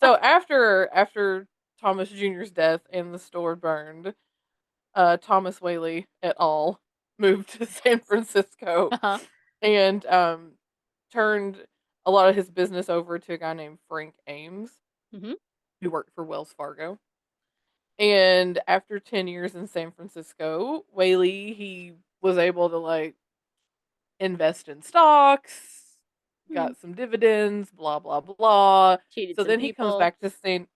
B: So after Thomas Jr.'s death and the store burned, Thomas Whaley et al. Moved to San Francisco
A: Uh-huh.
B: and turned a lot of his business over to a guy named Frank Ames,
A: Mm-hmm.
B: who worked for Wells Fargo. And after 10 years in San Francisco, Whaley, he was able to like invest in stocks,
A: Hmm.
B: got some dividends, blah blah blah.
A: Cheated
B: So
A: some
B: then he comes
A: people.
B: back to San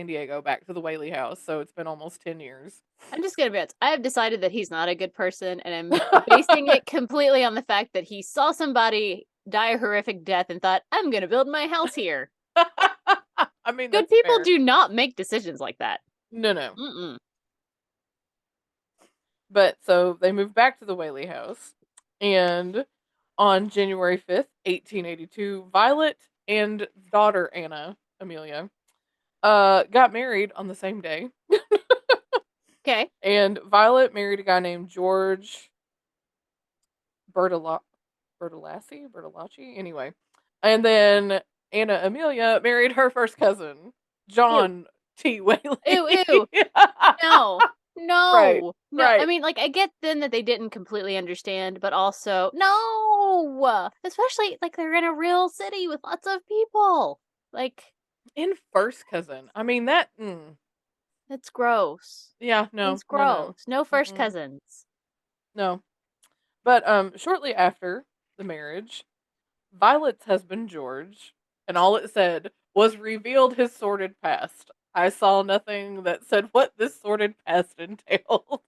B: Diego, back to the Whaley house. So it's been almost 10 years.
A: I'm just gonna be honest. I have decided that he's not a good person, and I'm basing it completely on the fact that he saw somebody die a horrific death and thought, I'm gonna build my house here.
B: I mean,
A: Good
B: that's
A: people
B: fair.
A: do not make decisions like that.
B: No, no.
A: Mm-mm.
B: But so they moved back to the Whaley house. And on January 5th, 1882, Violet and daughter Anna Amelia got married on the same day.
A: Okay.
B: And Violet married a guy named George Bertola- Bertolacci? Anyway. And then Anna Amelia married her first cousin,
A: Ew.
B: John T. Whaley.
A: Ew, ew. No.
B: Right,
A: No. No. I
B: right.
A: mean, like, I get then that they didn't completely understand, but also, no. Especially, like, they're in a real city with lots of people. Like,
B: And first cousin. I mean, that.
A: it's gross.
B: Yeah, no,
A: It's
B: no, no.
A: gross. No first
B: Mm-mm,
A: cousins.
B: no. But shortly after the marriage, Violet's husband George, and all it said was revealed his sordid past. I saw nothing that said what this sordid past entailed.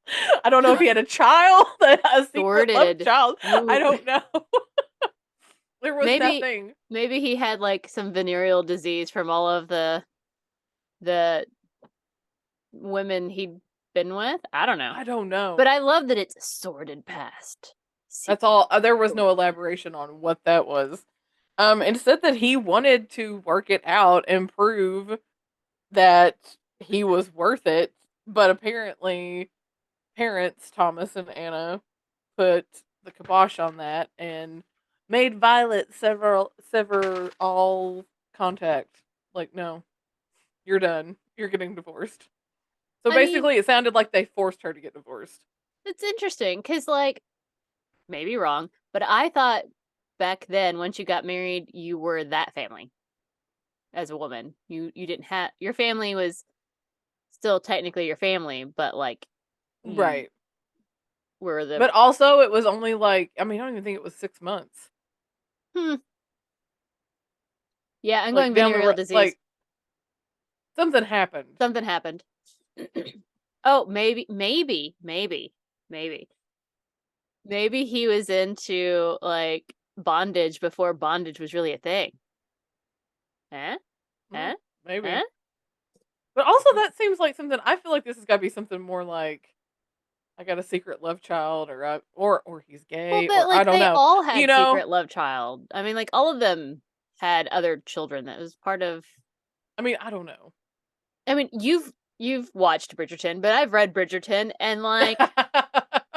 B: I don't know if he had a child, a secret love
A: Sorted.
B: child. I
A: Ooh.
B: don't know. There was
A: Maybe
B: nothing.
A: maybe he had like some venereal disease from all of the women he'd been with. I don't know.
B: I don't know.
A: But I love that it's sordid past.
B: That's all. There was no elaboration on what that was. It said that he wanted to work it out and prove that he was worth it, but apparently parents Thomas and Anna put the kibosh on that and made Violet sever all contact. Like, no, you're done. You're getting divorced. So
A: I mean,
B: basically, it sounded like they forced her to get divorced.
A: it's interesting because, like, maybe wrong, but I thought back then, once you got married, you were that family as a woman. You didn't have your family was still technically your family, but like you
B: Right.
A: were the
B: But also, it was only like, I mean, I don't even think it was 6 months.
A: hmm. Yeah, I'm
B: Like,
A: going
B: down the
A: venereal
B: road,
A: disease.
B: like, something happened.
A: Something happened. Oh, maybe he was into, like, bondage before bondage was really a thing. Eh? Eh?
B: Maybe.
A: Eh?
B: But also that seems like something I feel like this has got to be something more like I got a secret love child or he's
A: Well,
B: gay
A: but,
B: or I
A: like,
B: don't
A: they
B: know.
A: all
B: You
A: had
B: know?
A: secret love child. I mean, like, all of them had other children that was part of.
B: I mean, I don't know.
A: I mean, you've watched Bridgerton, but I've read Bridgerton, and, like,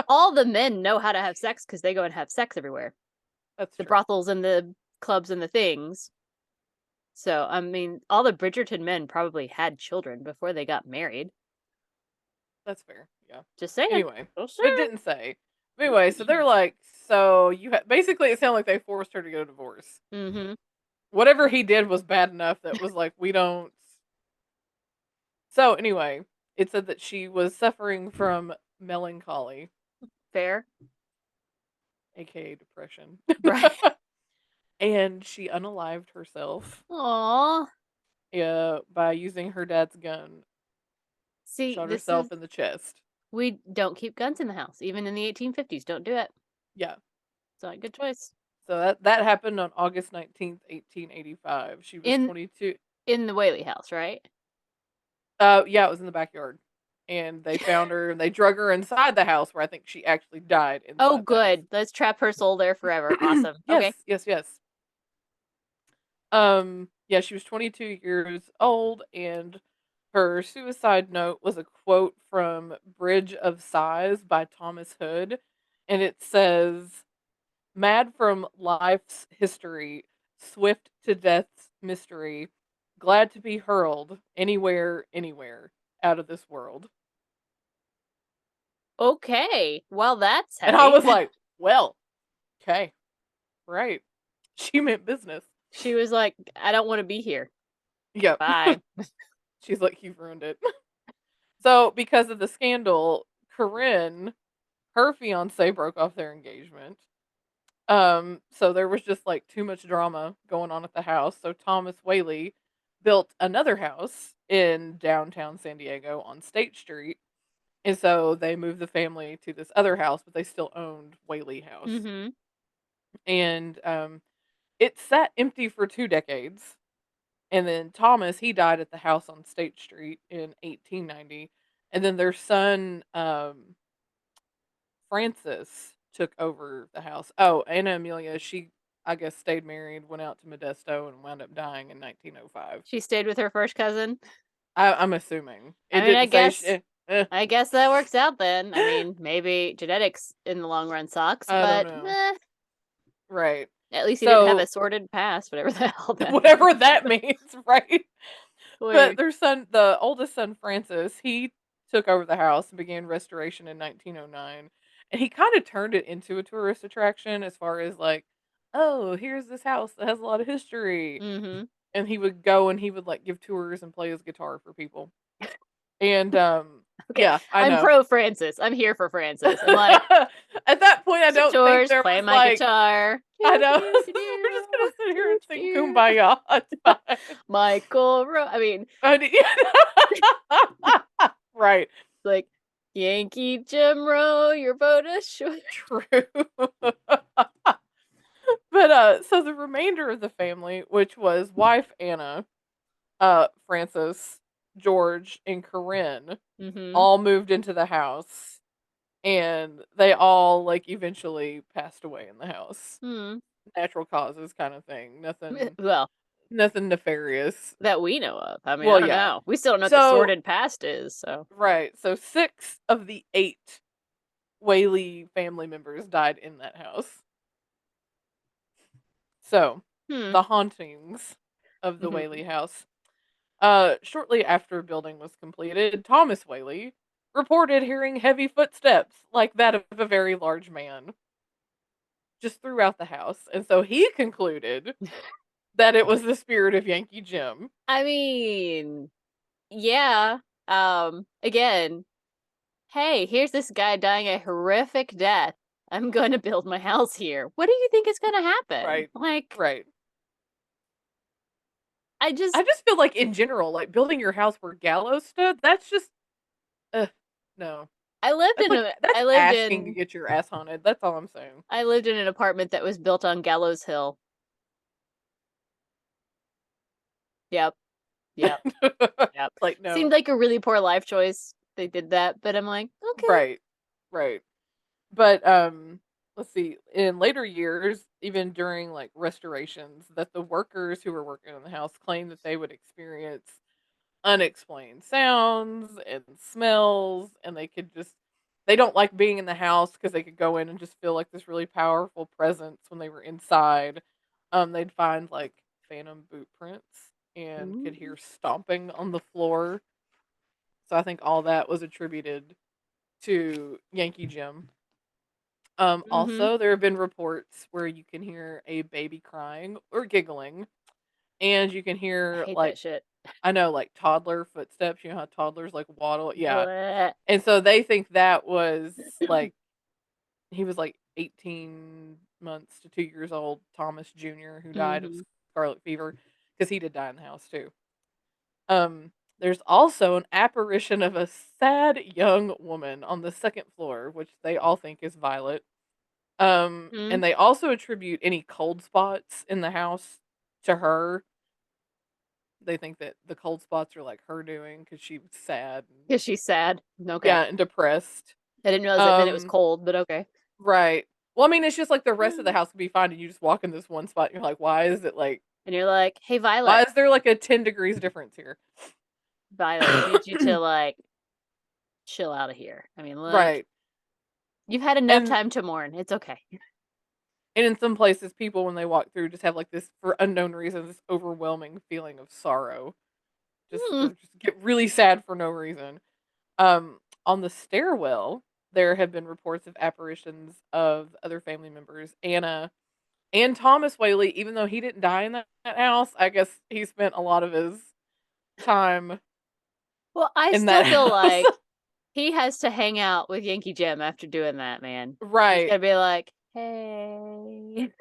A: all the men know how to have sex because they go and have sex everywhere.
B: That's
A: The
B: true.
A: brothels and the clubs and the things. So, I mean, all the Bridgerton men probably had children before they got married.
B: That's fair. Yeah.
A: Just saying.
B: Anyway,
A: Just
B: but it didn't
A: saying.
B: say. Anyway, so they're like, so basically it sounded like they forced her to get a divorce.
A: Mhm.
B: Whatever he did was bad enough that was like, we don't. So anyway, it said that she was suffering from melancholy,
A: Fair.
B: aka depression,
A: Right.
B: and she unalived herself.
A: Aw.
B: By using her dad's gun,
A: See,
B: shot
A: this is
B: herself in the chest.
A: we don't keep guns in the house, even in the 1850s. Don't do it.
B: Yeah.
A: It's not a good choice.
B: So that happened on August 19th, 1885. She was
A: In
B: 22.
A: in the Whaley house, right?
B: Yeah, it was in the backyard. And they found her and they drug her inside the house where I think she actually died
A: Oh,
B: inside the house.
A: good. Let's trap her soul there forever. Awesome.
B: Yes,
A: Okay.
B: yes, yes. Yeah, she was 22 years old and her suicide note was a quote from Bridge of Sighs by Thomas Hood and it says mad from life's history, swift to death's mystery, glad to be hurled anywhere, anywhere out of this world.
A: Okay. Well, that's
B: And I
A: heavy.
B: was like, well, okay, right. She meant business.
A: She was like, I don't want to be here.
B: Yep.
A: Bye.
B: She's like, you've ruined it. So, because of the scandal, Corinne, her fiance, broke off their engagement. So there was just like too much drama going on at the house. So Thomas Whaley built another house in downtown San Diego on State Street. And so they moved the family to this other house, but they still owned Whaley House.
A: Mm-hmm.
B: And it sat empty for 2 decades. And then Thomas, he died at the house on State Street in 1890. And then their son, Francis, took over the house. Oh, Anna Amelia, she, I guess, stayed married, went out to Modesto, and wound up dying in 1905.
A: She stayed with her first cousin.
B: I'm assuming.
A: I
B: It
A: mean,
B: didn't say.
A: I guess that works out then. I mean, maybe genetics in the long run sucks,
B: I don't
A: but
B: know. Right.
A: at least he didn't have a
B: So,
A: sordid past, whatever the hell that
B: whatever
A: means.
B: that means, right? But
A: Like,
B: their son, the oldest son, Francis, he took over the house and began restoration in 1909. And he kind of turned it into a tourist attraction as far as like, oh, here's this house that has a lot of history.
A: mm-hmm.
B: And he would go and he would like give tours and play his guitar for people. And
A: Okay,
B: yeah, I
A: I'm
B: know.
A: pro Francis. I'm here for Francis. I'm like,
B: At that point I
A: some
B: don't think
A: tours,
B: there
A: play
B: was
A: my
B: like
A: guitar.
B: I
A: Do,
B: know.
A: do, do,
B: We're just gonna sit here and sing
A: do,
B: Kumbaya. It's fine.
A: I mean,
B: Right.
A: like, Yankee Jim Rowe, your boat is short.
B: True. But so the remainder of the family, which was wife Anna, Francis, George, and Corinne,
A: Mm-hmm.
B: all moved into the house and they all like eventually passed away in the house.
A: Hmm.
B: Natural causes kind of thing.
A: Well,
B: Nothing nefarious.
A: that we know of. I mean, I
B: Well,
A: don't
B: yeah.
A: know. We still don't know what the
B: So
A: sordid past is, so.
B: right. So 6 of the 8 Whaley family members died in that house. So,
A: Hmm.
B: the hauntings of the Whaley house. Shortly after building was completed, Thomas Whaley reported hearing heavy footsteps like that of a very large man just throughout the house. And so he concluded that it was the spirit of Yankee Jim.
A: I mean, yeah. Again, hey, here's this guy dying a horrific death. I'm going to build my house here. What do you think is going to happen?
B: Right.
A: Like,
B: Right.
A: I
B: I
A: just,
B: just feel like in general, like building your house where gallows stood, that's just ugh. No.
A: I lived
B: That's
A: in
B: like
A: a
B: that's
A: I lived
B: asking to
A: in
B: get your ass haunted. That's all I'm saying.
A: I lived in an apartment that was built on Gallows Hill. Yep. Yep. Yep.
B: Like, no.
A: Seemed like a really poor life choice. They did that, but I'm like, okay.
B: Right. Right. But let's see. In later years, even during like restorations, that the workers who were working on the house claimed that they would experience unexplained sounds and smells, and they don't like being in the house because they could go in and just feel like this really powerful presence when they were inside. They'd find like phantom boot prints and could hear
A: Ooh.
B: stomping on the floor. So I think all that was attributed to Yankee Jim.
A: Mm-hmm.
B: Also, there have been reports where you can hear a baby crying or giggling, and you can
A: I
B: hear
A: hate
B: like
A: that shit.
B: I know like toddler footsteps. You know how toddlers like waddle, yeah.
A: Blech.
B: And so they think that was like he was like 18 months to 2 years old, Thomas Jr., who died of
A: Mm-hmm.
B: scarlet fever because he did die in the house too. There's also an apparition of a sad young woman on the second floor, which they all think is Violet.
A: Mm-hmm.
B: And they also attribute any cold spots in the house to her. They think that the cold spots are like her doing because she was sad and
A: Because she's sad. Okay.
B: yeah, and depressed.
A: I didn't realize it meant it was
B: Um,
A: cold, but okay.
B: right. Well, I mean, it's just like the rest of the house could be fine, and you just walk in this one spot, and you're like,
A: And you're like, hey,
B: why
A: Violet.
B: is there like a 10 degrees difference here?
A: Violet, I need you to like chill out of here. I mean, like,
B: Right.
A: you've had enough
B: And
A: time to mourn. It's okay.
B: in some places, people when they walk through just have like this for unknown reasons, this overwhelming feeling of sorrow.
A: Mm.
B: Or just get really sad for no reason. On the stairwell, there have been reports of apparitions of other family members, Anna and Thomas Whaley. Even though he didn't die in that house, I guess he spent a lot of his time
A: Well, I
B: in
A: still
B: that
A: feel
B: house.
A: like he has to hang out with Yankee Jim after doing that, man. He's
B: Right.
A: gonna be like, hey,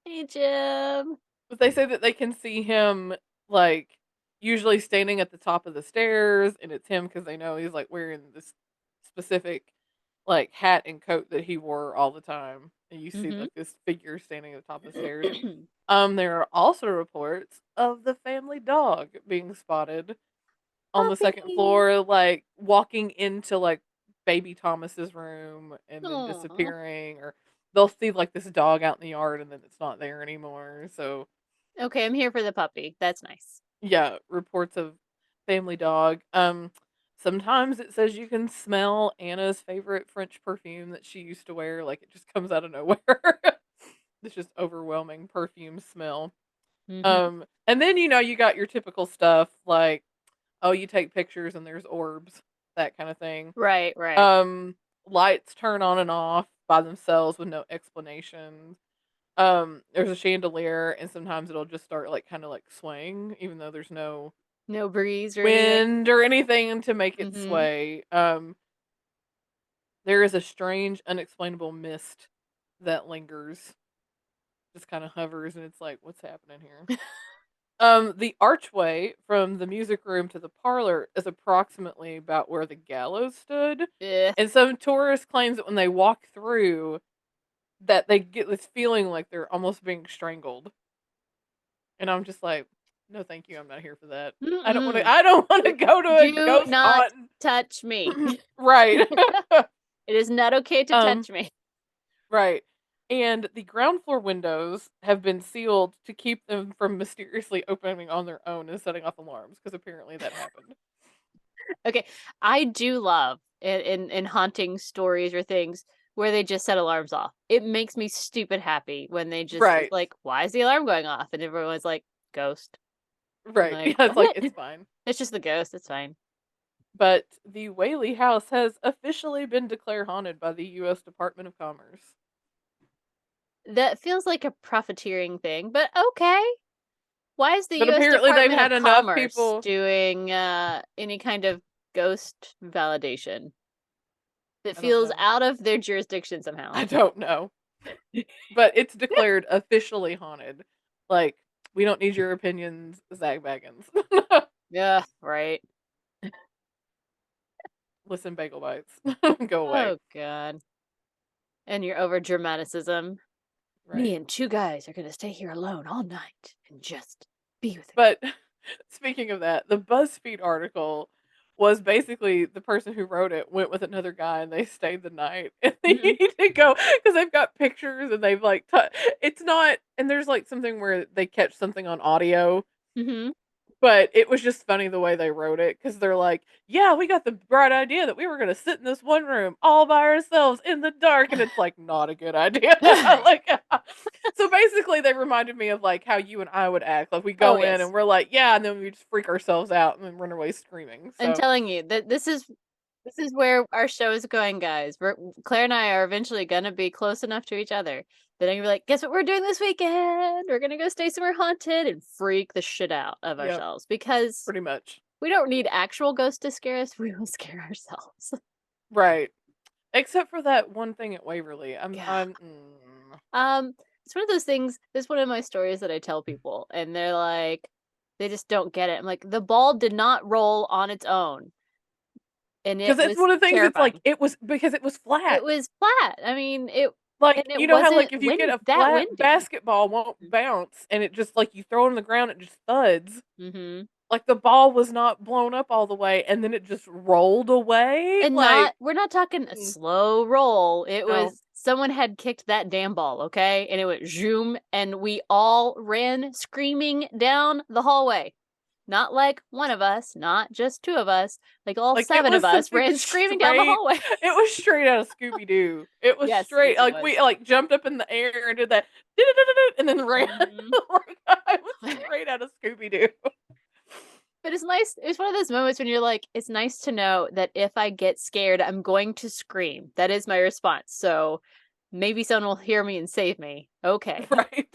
A: hey, Jim.
B: But they say that they can see him like usually standing at the top of the stairs, and it's him because they know he's like wearing this specific like hat and coat that he wore all the time. And you see
A: Mm-hmm.
B: like this figure standing at the top of the stairs. There are also reports of the family dog being spotted on the second
A: Puppy.
B: floor, like walking into like baby Thomas's room and then
A: Aw.
B: disappearing, or they'll see like this dog out in the yard and then it's not there anymore. So
A: Okay, I'm here for the puppy. That's nice.
B: yeah, reports of family dog. Sometimes it says you can smell Anna's favorite French perfume that she used to wear, like it just comes out of nowhere. It's just overwhelming perfume smell.
A: Mm-hmm.
B: And then you got your typical stuff like, oh, you take pictures and there's orbs, that kind of thing.
A: Right, right.
B: Um, Lights turn on and off by themselves with no explanation. There's a chandelier and sometimes it'll just start like kind of like swaying, even though there's no
A: No breeze or anything.
B: wind or anything to make it
A: Mm-hmm.
B: sway. There is a strange, unexplainable mist that lingers, just kind of hovers, and it's like, what's happening here? The archway from the music room to the parlor is approximately about where the gallows stood,
A: Eh.
B: and some tourists claims that when they walk through, that they get this feeling like they're almost being strangled. And I'm just like, no, thank you. I'm not here for that. I don't want to.
A: Mm-mm.
B: I don't want to go to a
A: Do
B: ghost
A: not
B: hunt.
A: touch me.
B: Right.
A: It is not okay to
B: um.
A: touch me.
B: Right. And the ground floor windows have been sealed to keep them from mysteriously opening on their own and setting off alarms because apparently that happened.
A: Okay, I do love in haunting stories or things where they just set alarms off. It makes me stupid happy when they just it's
B: Right.
A: like, why is the alarm going off? And everyone's like, ghost. I'm
B: Right.
A: like,
B: Yeah, it's like
A: what?
B: it's fine.
A: It's just the ghost. It's fine.
B: But the Whaley House has officially been declared haunted by the US Department of Commerce.
A: That feels like a profiteering thing, but okay. Why is the
B: But
A: U.S.
B: apparently they've
A: Department
B: had
A: of
B: enough
A: Commerce
B: people.
A: doing any kind of ghost validation that
B: I don't
A: feels
B: know.
A: out of their jurisdiction somehow?
B: I don't know. But it's declared officially haunted. Like, we don't need your opinions, Zag Baggins.
A: Yeah, right.
B: Listen, bagel bites. Go away.
A: Oh god. And your over dramaticism. Me
B: Right.
A: and two guys are gonna stay here alone all night and just be with
B: But speaking of that, the BuzzFeed article was basically the person who wrote it went with another guy and they stayed the night. And they
A: me.
B: need to go because they've got pictures and they've like, it's not, and there's like something where they catch something on audio.
A: Mhm.
B: But it was just funny the way they wrote it because they're like, "Yeah, we got the bright idea that we were gonna sit in this one room all by ourselves in the dark," and it's like not a good idea.
A: Mhm.
B: Like, so basically, they reminded me of like how you and I would act. Like we
A: Oh
B: go in and
A: yes.
B: we're like, "Yeah," and then we just freak ourselves out and then run away screaming.
A: I'm
B: So
A: telling you that this is where our show is going, guys. Claire and I are eventually gonna be close enough to each other that I'm gonna be like, guess what we're doing this weekend? We're gonna go stay somewhere haunted and freak the shit out of
B: yep,
A: ourselves because
B: pretty much
A: we don't need actual ghosts to scare us. We will scare ourselves.
B: right. Except for that one thing at Waverly,
A: Yeah.
B: I'm.
A: It's one of those things. It's one of my stories that I tell people, and they're like, they just don't get it. I'm like, the ball did not roll on its own, and
B: Because
A: it
B: it's
A: was
B: one of the things. It's like
A: terrifying.
B: it was because it was
A: It
B: flat.
A: was flat. I mean, and
B: Like,
A: it
B: you know how,
A: wasn't
B: like, if you get a
A: that
B: flat
A: windy.
B: basketball won't bounce and it just like, you throw it on the ground, it just thuds.
A: Mm-hmm.
B: Like, the ball was not blown up all the way and then it just rolled away,
A: And
B: like,
A: we're not talking a
B: mm,
A: slow roll. It
B: no.
A: was someone had kicked that damn ball, okay? And it went zoom, and we all ran screaming down the hallway. Not like one of us, not just two of us, like all
B: Like, it
A: seven of
B: was
A: us
B: something
A: ran screaming down the
B: straight
A: hallway.
B: it was straight out of Scooby-Doo. It was
A: Yes,
B: straight
A: yes, it
B: like,
A: was.
B: we, like, jumped up in the air and did that and then ran.
A: Hmm.
B: Like, it was straight out of Scooby-Doo.
A: But it's nice. It's one of those moments when you're like, it's nice to know that if I get scared, I'm going to scream. That is my response. So maybe someone will hear me and save me. Okay.
B: Right.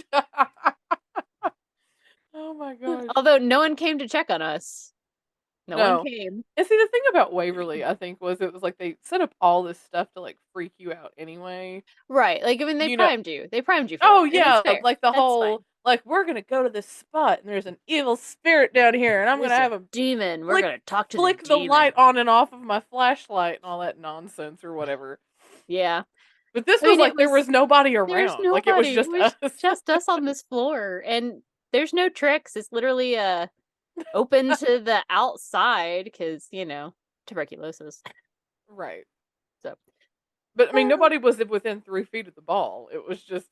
B: Oh my gosh.
A: Although no one came to check on us. No one
B: No.
A: came.
B: And see, the thing about Waverly, I think, was it was like they set up all this stuff to like freak you out anyway.
A: Right. Like, I mean, they
B: You know,
A: primed you. They primed you for
B: oh
A: it. And it's
B: yeah,
A: fair.
B: like the
A: That's fine.
B: whole like we're gonna go to this spot and there's an evil spirit down here and I'm gonna
A: There's a
B: have him
A: demon. We're
B: flick
A: going to talk to the
B: flick the light
A: demon.
B: on and off of my flashlight and all that nonsense or whatever.
A: Yeah.
B: But this
A: I
B: was
A: mean,
B: like there was nobody
A: there's
B: around. Like it was
A: nobody. It
B: just
A: was
B: us.
A: just us on this floor. And there's no tricks. It's literally open to the outside because, tuberculosis.
B: Right.
A: So,
B: But I mean
A: uh,
B: nobody was within 3 feet of the ball. It was just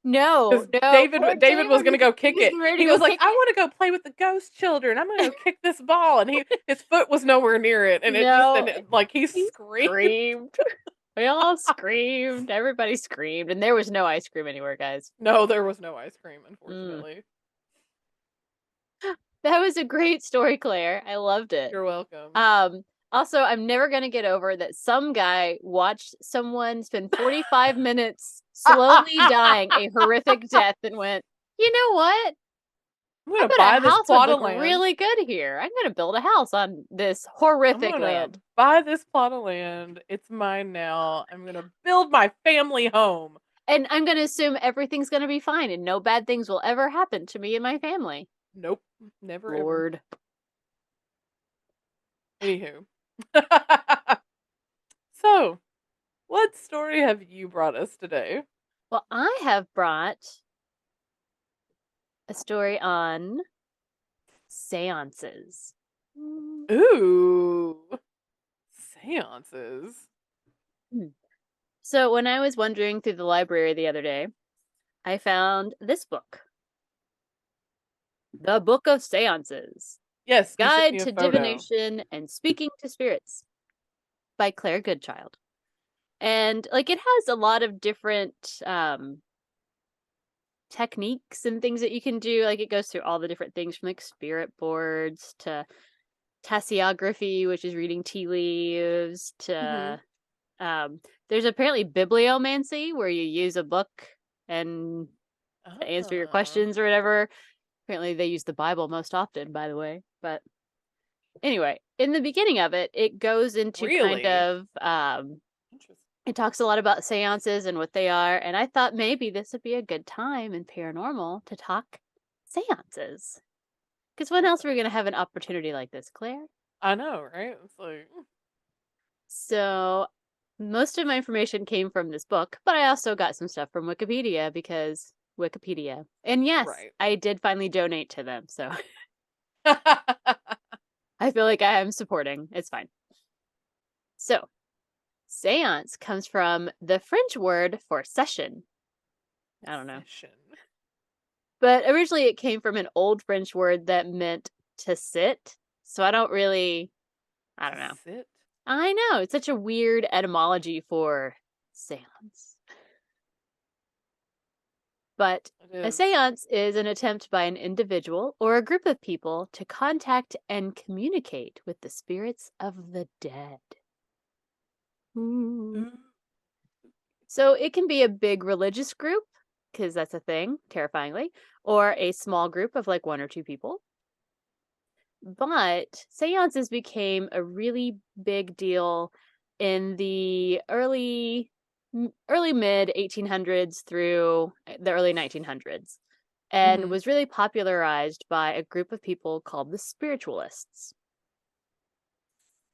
A: no,
B: because
A: no.
B: David
A: Poor
B: David was gonna
A: David.
B: go
A: He
B: kick
A: was
B: it.
A: getting ready to
B: He
A: go
B: was like,
A: kick
B: "I
A: it.
B: want to go play with the ghost children. I'm gonna go kick this ball," and his foot was nowhere near it, and
A: No,
B: like he
A: he
B: screamed.
A: screamed. We all screamed. Everybody screamed. And there was no ice cream anywhere, guys.
B: No, there was no ice cream,
A: Mm.
B: unfortunately.
A: That was a great story, Claire. I loved it.
B: You're welcome.
A: Um, Also, I'm never going to get over that some guy watched someone spend 45 minutes slowly dying a horrific death and went, you know what?
B: I'm
A: I
B: gonna
A: bet a
B: buy this
A: house would
B: plot
A: look
B: of land.
A: really good here. I'm going to build a house on this
B: I'm
A: horrific
B: gonna
A: land.
B: buy this plot of land. It's mine now. I'm gonna build my family home.
A: And I'm going to assume everything's going to be fine and no bad things will ever happen to me and my family.
B: Nope, never ever.
A: Lord.
B: Anywho, so what story have you brought us today?
A: Well, I have brought a story on seances.
B: Ooh, seances.
A: Hmm. So, when I was wandering through the library the other day, I found this book, The Book of Seances,
B: Yes, you sent
A: Guide
B: me a
A: to
B: photo.
A: Divination and Speaking to Spirits by Claire Goodchild. And like it has a lot of different techniques and things that you can do. Like it goes through all the different things from like spirit boards to tasseography, which is reading tea leaves,
B: Hmm.
A: to there's apparently bibliomancy where you use a book and to answer your
B: Ah,
A: questions or whatever. Apparently they use the Bible most often, by the way. But anyway, in the beginning of it, it goes into kind
B: really?
A: of
B: Interesting.
A: it talks a lot about seances and what they are, and I thought maybe this would be a good time in paranormal to talk seances. Because when else are we going to have an opportunity like this, Claire?
B: I know, right? It's like
A: So most of my information came from this book, but I also got some stuff from Wikipedia because Wikipedia. And yes,
B: Right.
A: I did finally donate to them, so I feel like I am supporting. It's fine. So, seance comes from the French word for session. I don't know.
B: Session.
A: But originally it came from an old French word that meant to sit. So I don't
B: To
A: know.
B: sit?
A: I know. It's such a weird etymology for seance. But
B: It
A: a
B: is.
A: seance is an attempt by an individual or a group of people to contact and communicate with the spirits of the dead. Ooh.
B: Ooh.
A: So it can be a big religious group, because that's a thing, terrifyingly, or a small group of like one or two people. But seances became a really big deal in the early mid 1800s through the early 1900s, and
B: Mm-hmm.
A: was really popularized by a group of people called the spiritualists.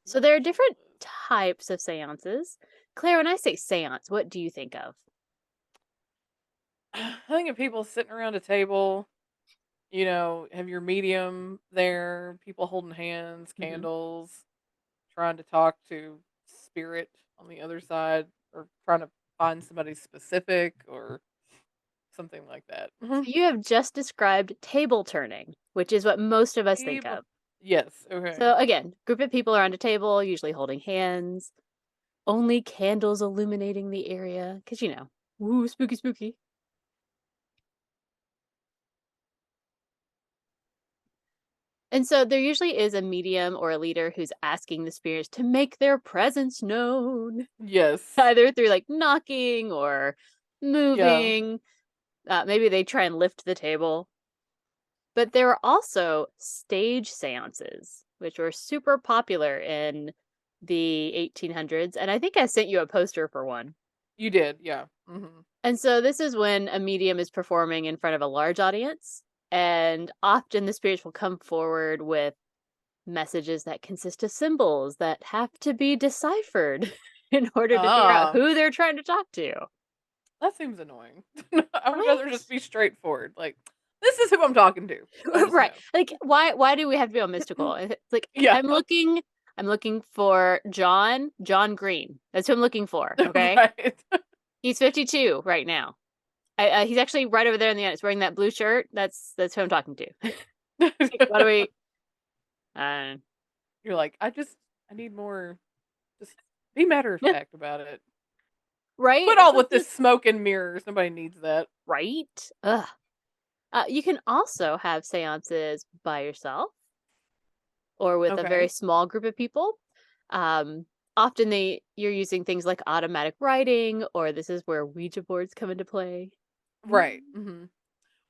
A: So there are different
B: Spiritualist.
A: types of seances. Claire, when I say seance, what do you think of?
B: I think of people sitting around a table, have your medium there, people holding hands,
A: Hmm.
B: candles, trying to talk to spirit on the other side, or trying to find somebody specific or something like that.
A: So
B: Mhm.
A: you have just described table turning, which is what most of us think
B: Table.
A: of.
B: Yes. Okay.
A: So again, group of people around a table, usually holding hands, only candles illuminating the area, because woo, spooky, spooky. And so there usually is a medium or a leader who's asking the spirits to make their presence known,
B: Yes.
A: either through like knocking or
B: Yeah.
A: moving. Maybe they try and lift the table. But there are also stage seances, which were super popular in the 1800s. And I think I sent you a poster for one.
B: You did. Yeah. Hmm.
A: And so this is when a medium is performing in front of a large audience. And often the spirits will come forward with messages that consist of symbols that have to be deciphered in order to figure out
B: Ah,
A: who they're trying to talk to.
B: that seems annoying. I would rather
A: Right?
B: just be straightforward. Like, this is who I'm talking to. Let us
A: Right.
B: know.
A: Like why do we have to be all mystical? It's like
B: Yeah.
A: I'm looking for John Green. That's who I'm looking for, okay?
B: Right.
A: He's 52 right now. He's actually right over there in the end. He's wearing that blue shirt. That's who I'm talking to. Like, what do we uh
B: You're like, I need more. Just be matter of fact about it.
A: right?
B: Quit all with this smoke and mirrors. Nobody needs that.
A: Right? Ugh. You can also have seances by yourself or with a very
B: Okay.
A: small group of people. Um, Often you're using things like automatic writing, or this is where Ouija boards come into play.
B: Right. Hmm.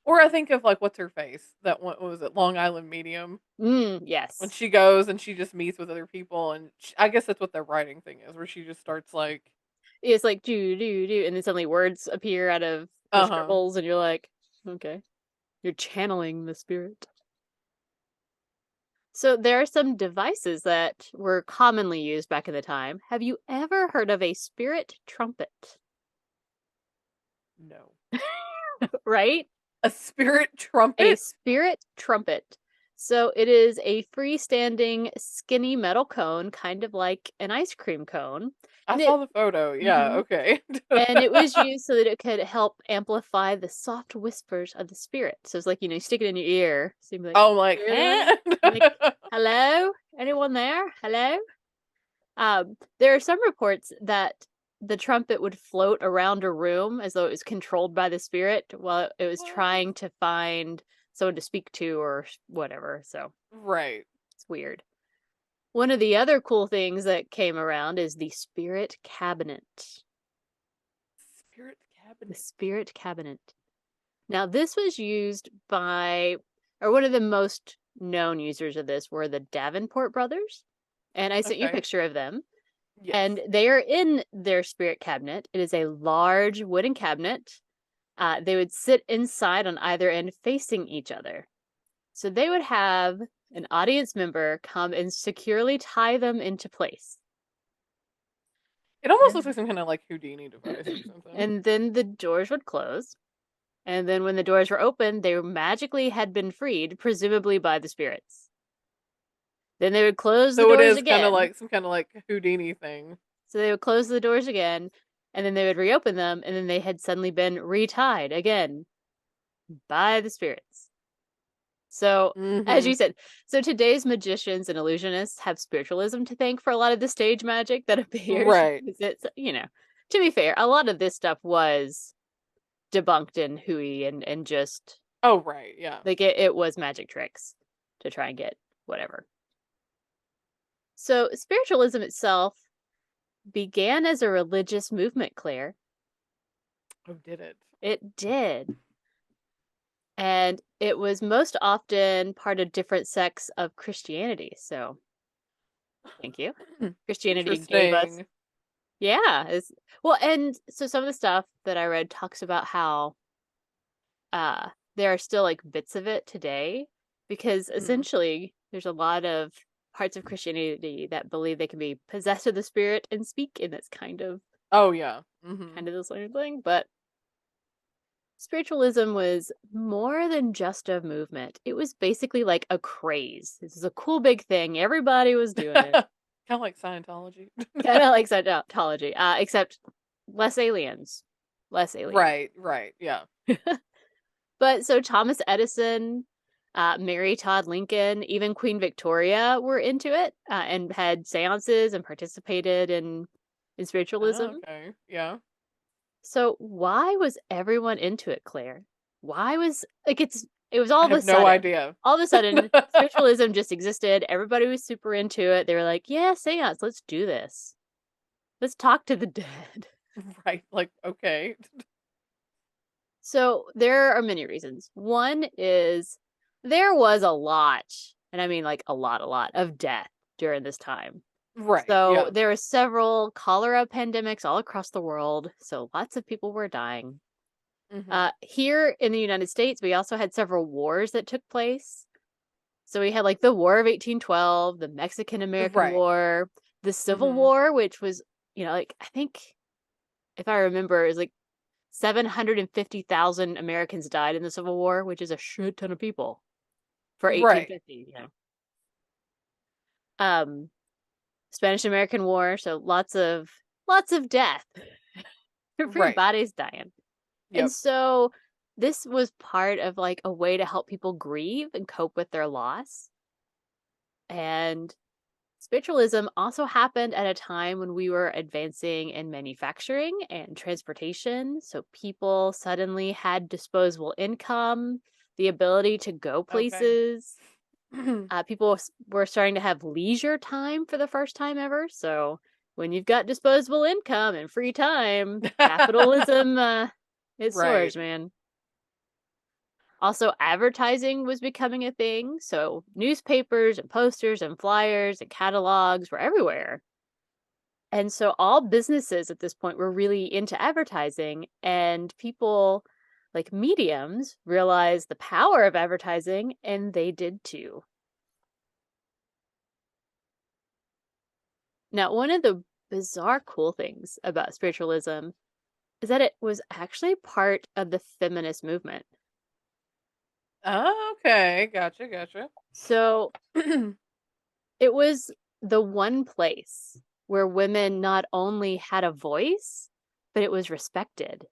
B: Or I think of like what's her face? That one, what was it? Long Island Medium, when
A: Yes.
B: she goes and she just meets with other people, and I guess that's what their writing thing is, where she just starts like,
A: It's like do do do, and then suddenly words appear out of her
B: uh huh.
A: scribbles, and you're like, okay, you're channeling the spirit. So there are some devices that were commonly used back in the time. Have you ever heard of a spirit trumpet?
B: No.
A: Right?
B: A spirit
A: A
B: trumpet?
A: spirit trumpet. So it is a freestanding, skinny metal cone, kind of like an ice cream cone.
B: I
A: And
B: saw the photo. Yeah,
A: Mhm.
B: okay.
A: And it was used so that it could help amplify the soft whispers of the spirit. So it's like, you stick it in your ear. So you'd be like,
B: Oh, I'm like,
A: "Hello?"
B: "Eh?"
A: Like, hello? Anyone there? Hello? There are some reports that the trumpet would float around a room as though it was controlled by the spirit while it was
B: What?
A: trying to find someone to speak to or whatever. So
B: Right.
A: it's weird. One of the other cool things that came around is the spirit cabinet.
B: Spirit
A: The
B: cabinet.
A: spirit cabinet. Now, this was used or one of the most known users of this were the Davenport brothers. And I sent you a
B: Okay.
A: picture of them.
B: Yes.
A: And they are in their spirit cabinet. It is a large wooden cabinet. They would sit inside on either end facing each other. So they would have an audience member come and securely tie them into place.
B: It almost looks
A: And,
B: like some kind of like Houdini device or something.
A: and then the doors would close. And then when the doors were open, they magically had been freed, presumably by the spirits. Then they would close the
B: So it
A: doors
B: is kind of
A: again.
B: like some kind of like Houdini thing.
A: So they would close the doors again, and then they would reopen them, and then they had suddenly been retied again by the spirits. So, as
B: Mm-hmm.
A: you said, so today's magicians and illusionists have spiritualism to thank for a lot of the stage magic that appears.
B: Right.
A: It's, to be fair, a lot of this stuff was debunked in Hui and just
B: Oh, right. Yeah.
A: like it was magic tricks to try and get whatever. So, spiritualism itself began as a religious movement, Claire.
B: Oh, did it?
A: It did. And it was most often part of different sects of Christianity. So, thank you. Christianity gave us,
B: Interesting.
A: yeah. Well, and so some of the stuff that I read talks about how there are still like bits of it today because
B: Mm-hmm.
A: essentially there's a lot of parts of Christianity that believe they can be possessed of the spirit and speak, and that's
B: Oh, yeah. Mm-hmm.
A: kind of the same thing. But spiritualism was more than just a movement. It was basically like a craze. This is a cool big thing. Everybody was doing it.
B: Kind of like Scientology.
A: Kind of like Scientology, except less aliens. Less aliens.
B: Right. Right. Yeah.
A: But so Thomas Edison, Mary Todd Lincoln, even Queen Victoria were into it and had seances and participated in spiritualism.
B: Oh, okay. Yeah.
A: So why was everyone into it, Claire? Why was like it was
B: I
A: all of a
B: have no
A: sudden.
B: idea.
A: All of a sudden, spiritualism just existed. Everybody was super into it. They were like, "Yeah, seance, let's do this. Let's talk to the dead."
B: Right. Like, okay.
A: So there are many reasons. One is there was a lot, and I mean like a lot of death during this time.
B: Right.
A: So
B: Yeah.
A: there were several cholera pandemics all across the world. So lots of people were dying.
B: Mm-hmm.
A: Here in the United States, we also had several wars that took place. So we had like the War of 1812, the Mexican American
B: Right.
A: War, the Civil
B: Mm-hmm.
A: War, which was, like I think if I remember, it was like 750,000 Americans died in the Civil War, which is a shit ton of people for
B: Right.
A: 1850. Um, Spanish American War, so lots of death.
B: Right.
A: Everybody's dying. And
B: Yep.
A: so this was part of like a way to help people grieve and cope with their loss. And spiritualism also happened at a time when we were advancing in manufacturing and transportation. So people suddenly had disposable income, the ability to go
B: Okay.
A: places. People were starting to have leisure time for the first time ever. So when you've got disposable income and free time, capitalism, it
B: Right.
A: soars, man. Also, advertising was becoming a thing. So newspapers and posters and flyers and catalogs were everywhere. And so all businesses at this point were really into advertising, and people like mediums realized the power of advertising, and they did too. Now, one of the bizarre cool things about spiritualism is that it was actually part of the feminist movement.
B: Oh, okay. Gotcha. Gotcha.
A: So it was the one place where women not only had a voice, but it was respected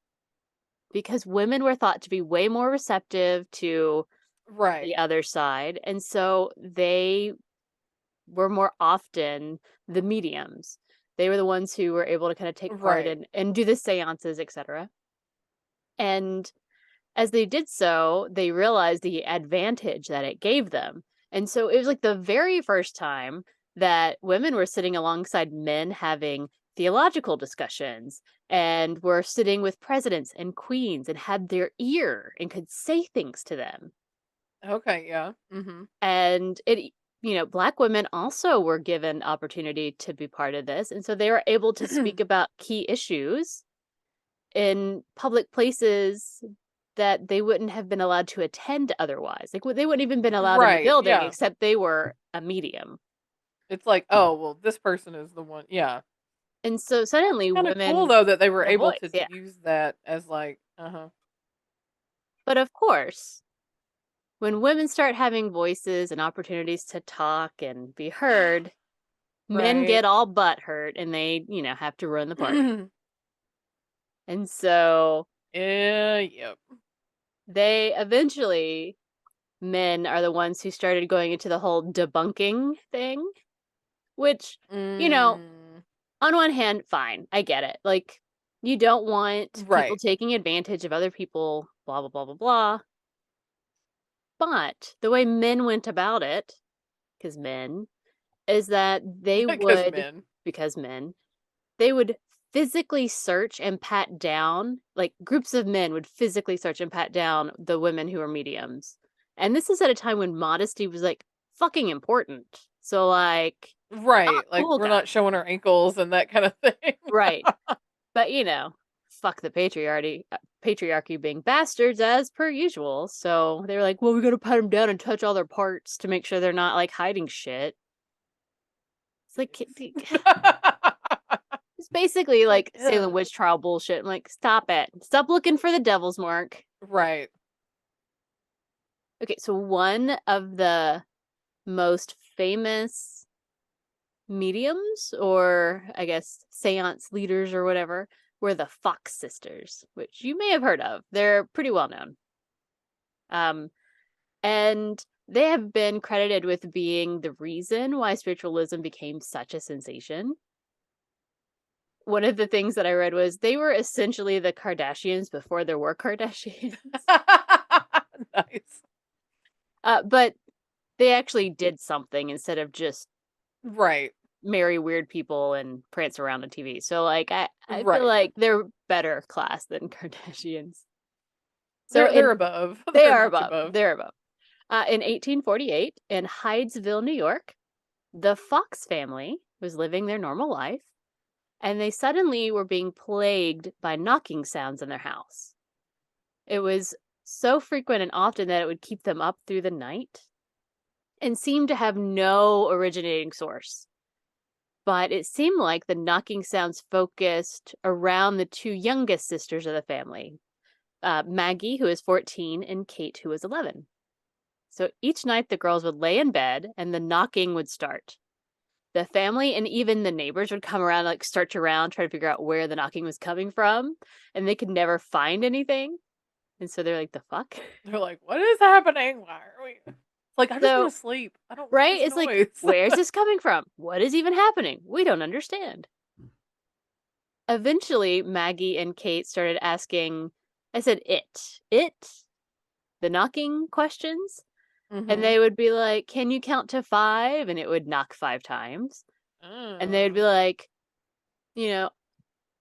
A: because women were thought to be way more receptive to the
B: Right.
A: other side. And so they were more often the mediums. They were the ones who were able to kind of take part
B: Right.
A: and do the seances, etc. And as they did so, they realized the advantage that it gave them. And so it was like the very first time that women were sitting alongside men having theological discussions and were sitting with presidents and queens and had their ear and could say things to them.
B: Okay. Yeah. Mm-hmm.
A: And Black women also were given opportunity to be part of this. And so they were able to speak about key issues in public places that they wouldn't have been allowed to attend otherwise. Like they wouldn't even been allowed in the
B: Right.
A: building
B: Yeah.
A: except they were a medium.
B: It's like, oh, well, this person is the one. Yeah.
A: And so suddenly
B: Kind of cool
A: women
B: though that they were
A: had a
B: able
A: voice,
B: to
A: yeah.
B: use that as like,
A: But of course, when women start having voices and opportunities to talk and be heard, men
B: right.
A: get all butt hurt and they, have to ruin the party. And so
B: Yeah, yep.
A: they eventually, men are the ones who started going into the whole debunking thing, which,
B: Mm,
A: on one hand, fine. I get it. Like, you don't want people
B: right.
A: taking advantage of other people, blah, blah, blah, blah, blah. But the way men went about it, because men, is that they
B: Because
A: would,
B: men.
A: because men, they would physically search and pat down, like groups of men would physically search and pat down the women who were mediums. And this is at a time when modesty was like fucking important. So, like, not
B: Right. Like
A: cool,
B: we're
A: guys.
B: not showing our ankles and that kind of thing.
A: Right. But, fuck the patriarchy being bastards as per usual. So they were like, well, we gotta pat them down and touch all their parts to make sure they're not like hiding shit. It's like, it's basically
B: It's like,
A: like Salem witch trial bullshit. I'm like, stop it. Stop looking for the devil's mark.
B: right.
A: Okay, so one of the most famous mediums, or I guess seance leaders or whatever, were the Fox sisters, which you may have heard of. They're pretty well known. And they have been credited with being the reason why spiritualism became such a sensation. One of the things that I read was they were essentially the Kardashians before there were Kardashians.
B: Nice.
A: But they actually did something instead of just
B: Right.
A: marry weird people and prance around on TV. So, like, I feel
B: Right.
A: like they're better class than Kardashians. So
B: They're above.
A: they
B: They're a
A: are
B: notch
A: above.
B: above.
A: They're above. In 1848, in Hydesville, New York, the Fox family was living their normal life, and they suddenly were being plagued by knocking sounds in their house. It was so frequent and often that it would keep them up through the night and seemed to have no originating source. But it seemed like the knocking sounds focused around the two youngest sisters of the family, Maggie, who is 14, and Kate, who was 11. So each night the girls would lay in bed and the knocking would start. The family and even the neighbors would come around, like search around, try to figure out where the knocking was coming from, and they could never find anything. And so they're like, the fuck?
B: They're like, what is happening? Why are we? It's like, I just want
A: So,
B: to sleep. I don't want
A: right?
B: this
A: It's like,
B: noise.
A: where's this coming from? What is even happening? We don't understand. Eventually, Maggie and Kate started asking, I said, the knocking questions. And
B: Mm-hmm.
A: they would be like, can you count to 5? And it would knock 5 times. And they would be like, you know,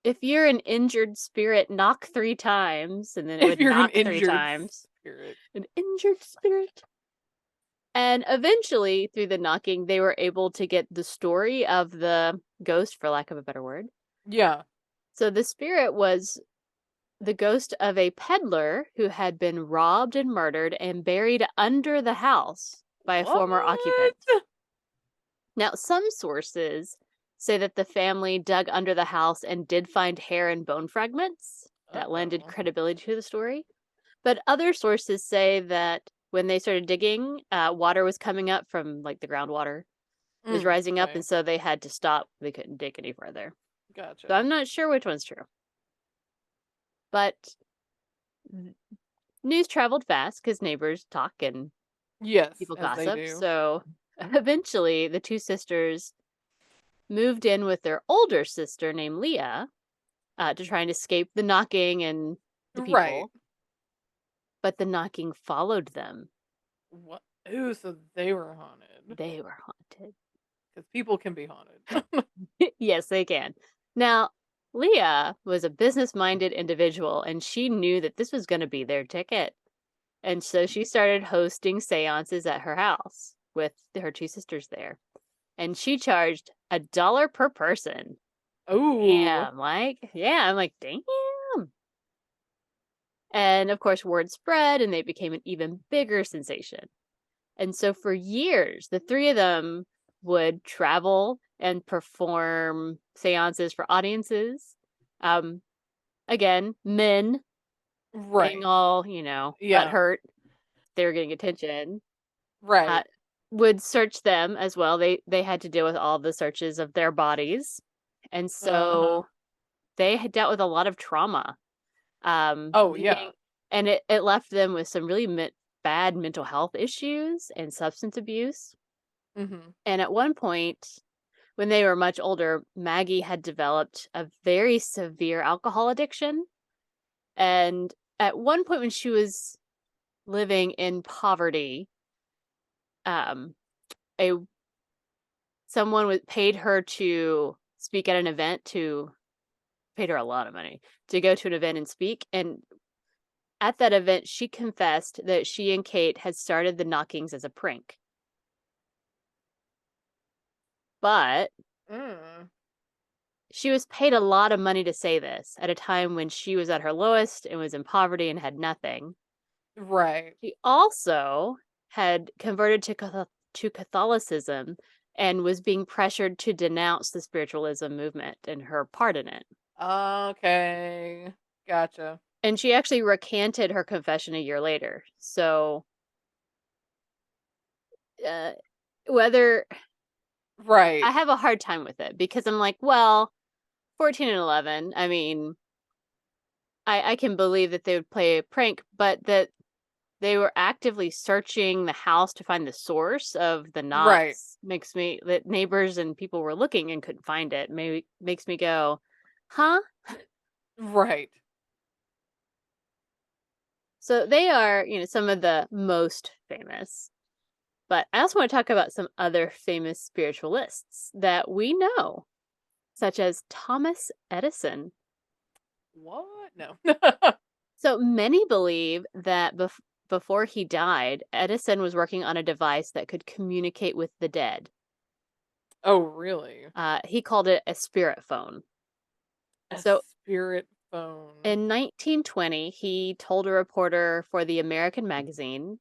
A: if you're an injured spirit, knock 3 times. And then it
B: If
A: would
B: you're an
A: knock 3
B: injured
A: times.
B: spirit.
A: An injured spirit. And eventually, through the knocking, they were able to get the story of the ghost, for lack of a better word.
B: Yeah.
A: So the spirit was the ghost of a peddler who had been robbed and murdered and buried under the house by a former occupant.
B: What?
A: Now, some sources say that the family dug under the house and did find hair and bone fragments that lended
B: Uh-oh.
A: credibility to the story. But other sources say that when they started digging, water was coming up from like the groundwater was rising up,
B: Okay.
A: and so they had to stop. They couldn't dig any further.
B: Gotcha.
A: So I'm not sure which one's true. But news traveled fast because neighbors talk and
B: Yes,
A: people
B: as they
A: gossip.
B: do.
A: So eventually, the two sisters moved in with their older sister named Leah to try and escape the knocking and the
B: Right.
A: people. But the knocking followed them.
B: What? Ooh, so they were haunted.
A: They were haunted.
B: Because people can be haunted.
A: Yes, they can. Now, Leah was a business minded individual and she knew that this was going to be their ticket. And so she started hosting seances at her house with her two sisters there. And she charged $1 per person.
B: Ooh.
A: Damn, like, yeah, I'm like, damn. And of course, word spread and they became an even bigger sensation. And so for years, the three of them would travel and perform seances for audiences. Again, men being
B: Right.
A: all,
B: Yeah.
A: butthurt, they were getting attention, uh,
B: Right.
A: would search them as well. They had to deal with all the searches of their bodies. And
B: Uh-huh.
A: so they had dealt with a lot of trauma.
B: Oh, yeah.
A: Leading, and it left them with some really bad mental health issues and substance abuse.
B: Mhm.
A: And at one point, when they were much older, Maggie had developed a very severe alcohol addiction. And at one point, when she was living in poverty, um, a someone paid her to speak at an event, paid her a lot of money to go to an event and speak. And at that event, she confessed that she and Kate had started the knockings as a prank. But
B: Mm.
A: she was paid a lot of money to say this at a time when she was at her lowest and was in poverty and had nothing.
B: Right.
A: She also had converted to Catholicism and was being pressured to denounce the spiritualism movement and her part in it.
B: Okay. Gotcha.
A: And she actually recanted her confession a year later. So, uh, whether
B: Right.
A: I have a hard time with it because I'm like, well, 14 and 11, I mean, I can believe that they would play a prank, but that they were actively searching the house to find the source of the
B: Right.
A: knots makes me that neighbors and people were looking and couldn't find it. Maybe makes me go, huh?
B: Right.
A: So they are, some of the most famous. But I also want to talk about some other famous spiritualists that we know, such as Thomas Edison.
B: What? No.
A: So many believe that before he died, Edison was working on a device that could communicate with the dead.
B: Oh, really?
A: He called it a spirit phone.
B: A
A: So
B: spirit phone.
A: in 1920, he told a reporter for the American magazine,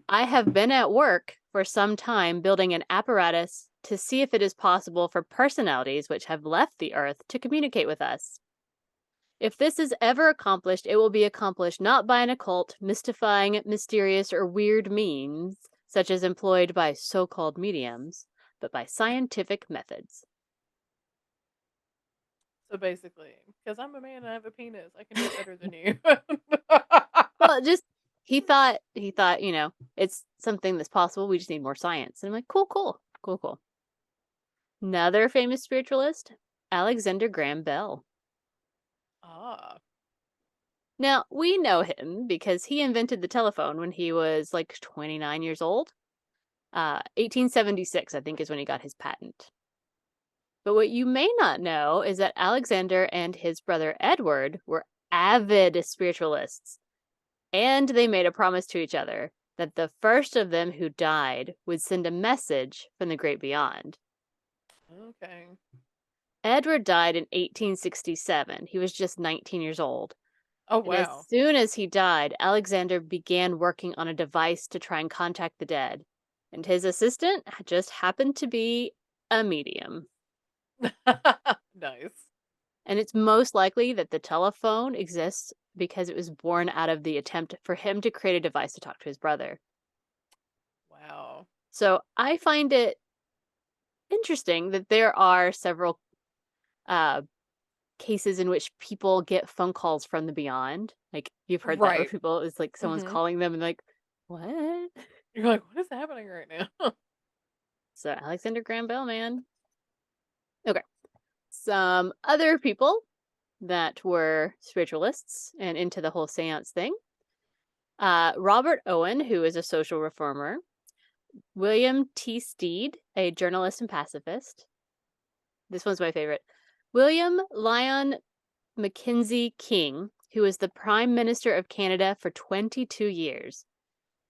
A: I have been at work for some time building an apparatus to see if it is possible for personalities which have left the earth to communicate with us. If this is ever accomplished, it will be accomplished not by an occult, mystifying, mysterious, or weird means, such as employed by so called mediums, but by scientific methods.
B: So basically, because I'm a man and I have a penis, I can do it better than you.
A: Well, just he thought, it's something that's possible. We just need more science. And I'm like, cool, cool, cool, cool. Another famous spiritualist, Alexander Graham Bell.
B: Ah.
A: Now, we know him because he invented the telephone when he was like 29 years old. 1876, I think, is when he got his patent. But what you may not know is that Alexander and his brother Edward were avid spiritualists, and they made a promise to each other that the first of them who died would send a message from the great beyond.
B: Okay.
A: Edward died in 1867. He was just 19 years old.
B: Oh,
A: And as
B: wow.
A: soon as he died, Alexander began working on a device to try and contact the dead. And his assistant just happened to be a medium.
B: Nice.
A: And it's most likely that the telephone exists because it was born out of the attempt for him to create a device to talk to his brother.
B: Wow.
A: So I find it interesting that there are several uh, cases in which people get phone calls from the beyond. Like you've heard that where
B: Right.
A: people it's like someone's
B: Hmm.
A: calling them and like, what?
B: You're like, what is happening right now?
A: So Alexander Graham Bell, man. Okay. Some other people that were spiritualists and into the whole seance thing. Robert Owen, who is a social reformer. William T. Steed, a journalist and pacifist. This one's my favorite. William Lyon Mackenzie King, who was the Prime Minister of Canada for 22 years,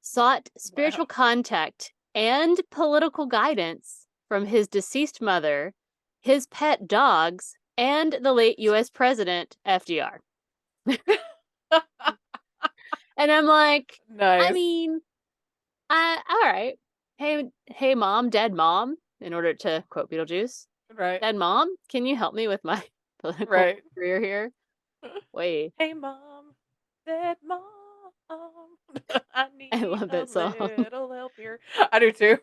A: sought spiritual
B: Wow.
A: contact and political guidance from his deceased mother, his pet dogs, and the late US President FDR. And I'm like, I
B: Nice.
A: mean, all right. Hey, mom, dead mom, in order to quote Beetlejuice.
B: Right.
A: Dad, Mom, can you help me with my political
B: Right.
A: career here? Wait,
B: Hey, Mom. Said Mom. I
A: I
B: need
A: love
B: a
A: that song.
B: little help here. I do too.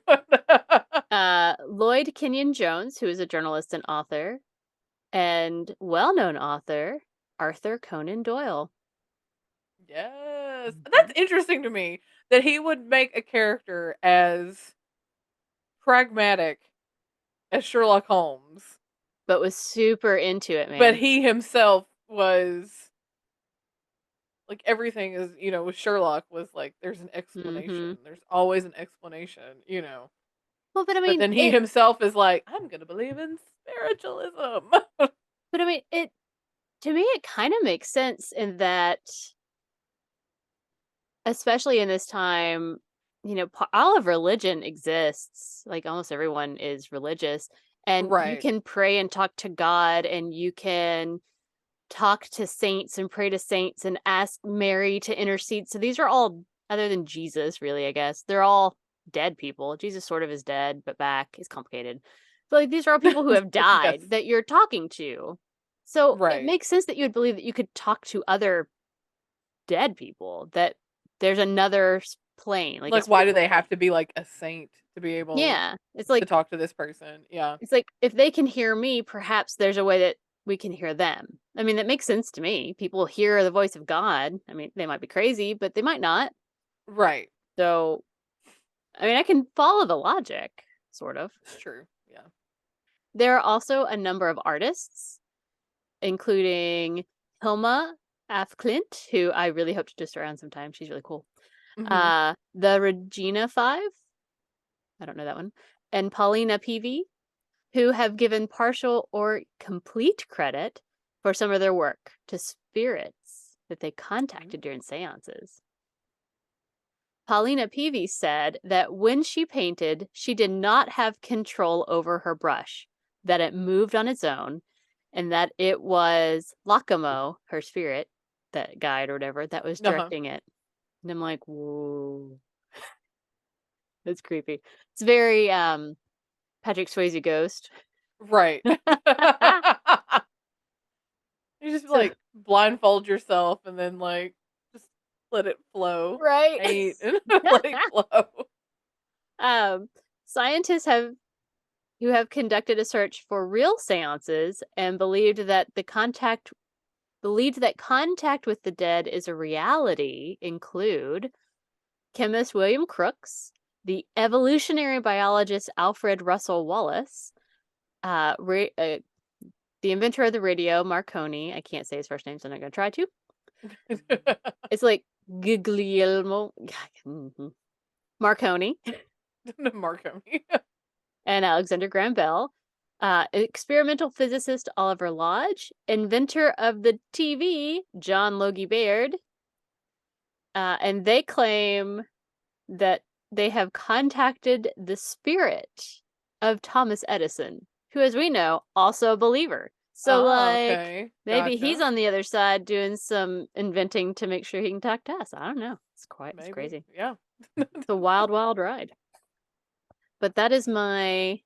A: Lloyd Kenyon Jones, who is a journalist and author, and well-known author Arthur Conan Doyle.
B: Yes.
A: Mhm.
B: That's interesting to me that he would make a character as pragmatic as Sherlock Holmes,
A: But was super into it,
B: but
A: man.
B: he himself was like everything is, with Sherlock was like there's an explanation.
A: Hmm.
B: There's always an explanation.
A: Well, but I
B: But
A: mean,
B: then he himself is like, I'm gonna believe in spiritualism.
A: it to me it kind of makes sense in that, especially in this time, all of religion exists. Like almost everyone is religious, and you
B: Right.
A: can pray and talk to God, and you can talk to saints and pray to saints and ask Mary to intercede. So these are all, other than Jesus, really, I guess, they're all dead people. Jesus sort of is dead, but back is complicated. But like these are all people who have
B: Yes.
A: died that you're talking to. So it
B: Right.
A: makes sense that you would believe that you could talk to other dead people, that there's another plane, like a
B: Like, why do
A: spiritual
B: they
A: plane.
B: have to be like a saint to be able
A: Yeah.
B: to talk to this person? Yeah.
A: It's like if they can hear me, perhaps there's a way that we can hear them. I mean, that makes sense to me. People hear the voice of God. I mean, they might be crazy, but they might not.
B: Right.
A: So, I mean, I can follow the logic, sort of.
B: It's true. Yeah.
A: There are also a number of artists, including Hilma Af Klint, who I really hope to just around sometime. She's really cool.
B: Hmm.
A: The Regina Five, I don't know that one, and Paulina Peavy, who have given partial or complete credit for some of their work to spirits that they contacted during seances. Paulina Peavy said that when she painted, she did not have control over her brush, that it moved on its own, and that it was Lacamo, her spirit, that guide or whatever, that was
B: Uh-huh.
A: directing it. And I'm like, whoa, that's creepy. It's very Patrick Swayze Ghost.
B: Right. You just
A: So
B: like blindfold yourself and then like just let it flow.
A: right.
B: Paint and let it flow.
A: um, Scientists who have conducted a search for real seances and believed that contact with the dead is a reality include chemist William Crookes, the evolutionary biologist Alfred Russel Wallace, the inventor of the radio Marconi. I can't say his first name, so I'm not going to try to. It's like Guglielmo Marconi
B: Marconi.
A: and Alexander Graham Bell, experimental physicist Oliver Lodge, inventor of the TV John Logie Baird, and they claim that they have contacted the spirit of Thomas Edison, who, as we know, also a believer. So,
B: Oh,
A: like,
B: okay.
A: maybe he's
B: Gotcha.
A: on the other side doing some inventing to make sure he can talk to us. I don't know. It's
B: Maybe.
A: crazy.
B: Yeah.
A: It's a wild, wild ride. But that is my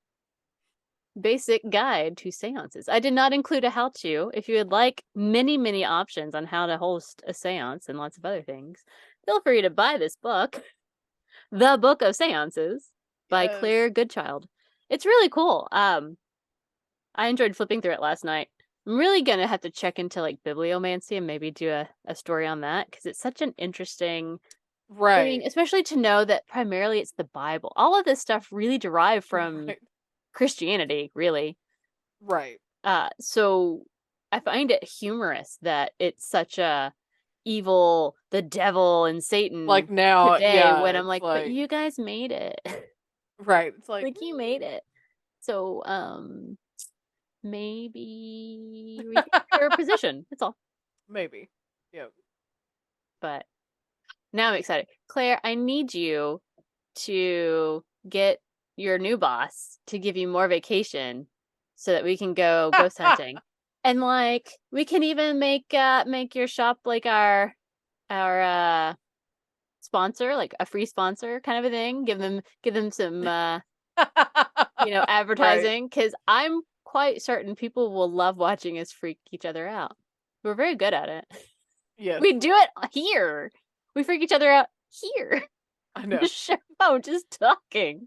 A: basic guide to seances. I did not include a how to. If you would like many, many options on how to host a seance and lots of other things, feel free to buy this book, The Book of Seances by
B: Yes.
A: Claire Goodchild. It's really cool. I enjoyed flipping through it last night. I'm really gonna have to check into like bibliomancy and maybe do a story on that because it's such an interesting thing,
B: Right.
A: especially to know that primarily it's the Bible. All of this stuff really derived from
B: Right.
A: Christianity, really.
B: Right.
A: So I find it humorous that it's such a evil, the devil and
B: Like
A: Satan
B: now,
A: today
B: yeah,
A: when I'm
B: it's
A: like, but
B: like
A: you guys made it.
B: right. It's like
A: Like you made it. So maybe rethink your position. That's all.
B: maybe. Yeah.
A: But now I'm excited. Claire, I need you to get your new boss to give you more vacation so that we can go ghost hunting. And like we can even make your shop like our sponsor, like a free sponsor kind of a thing. Give them some
B: Right.
A: advertising cuz I'm quite certain people will love watching us freak each other out. We're very good at it.
B: Yes.
A: We do it here. We freak each other out here.
B: I know.
A: The show, just talking.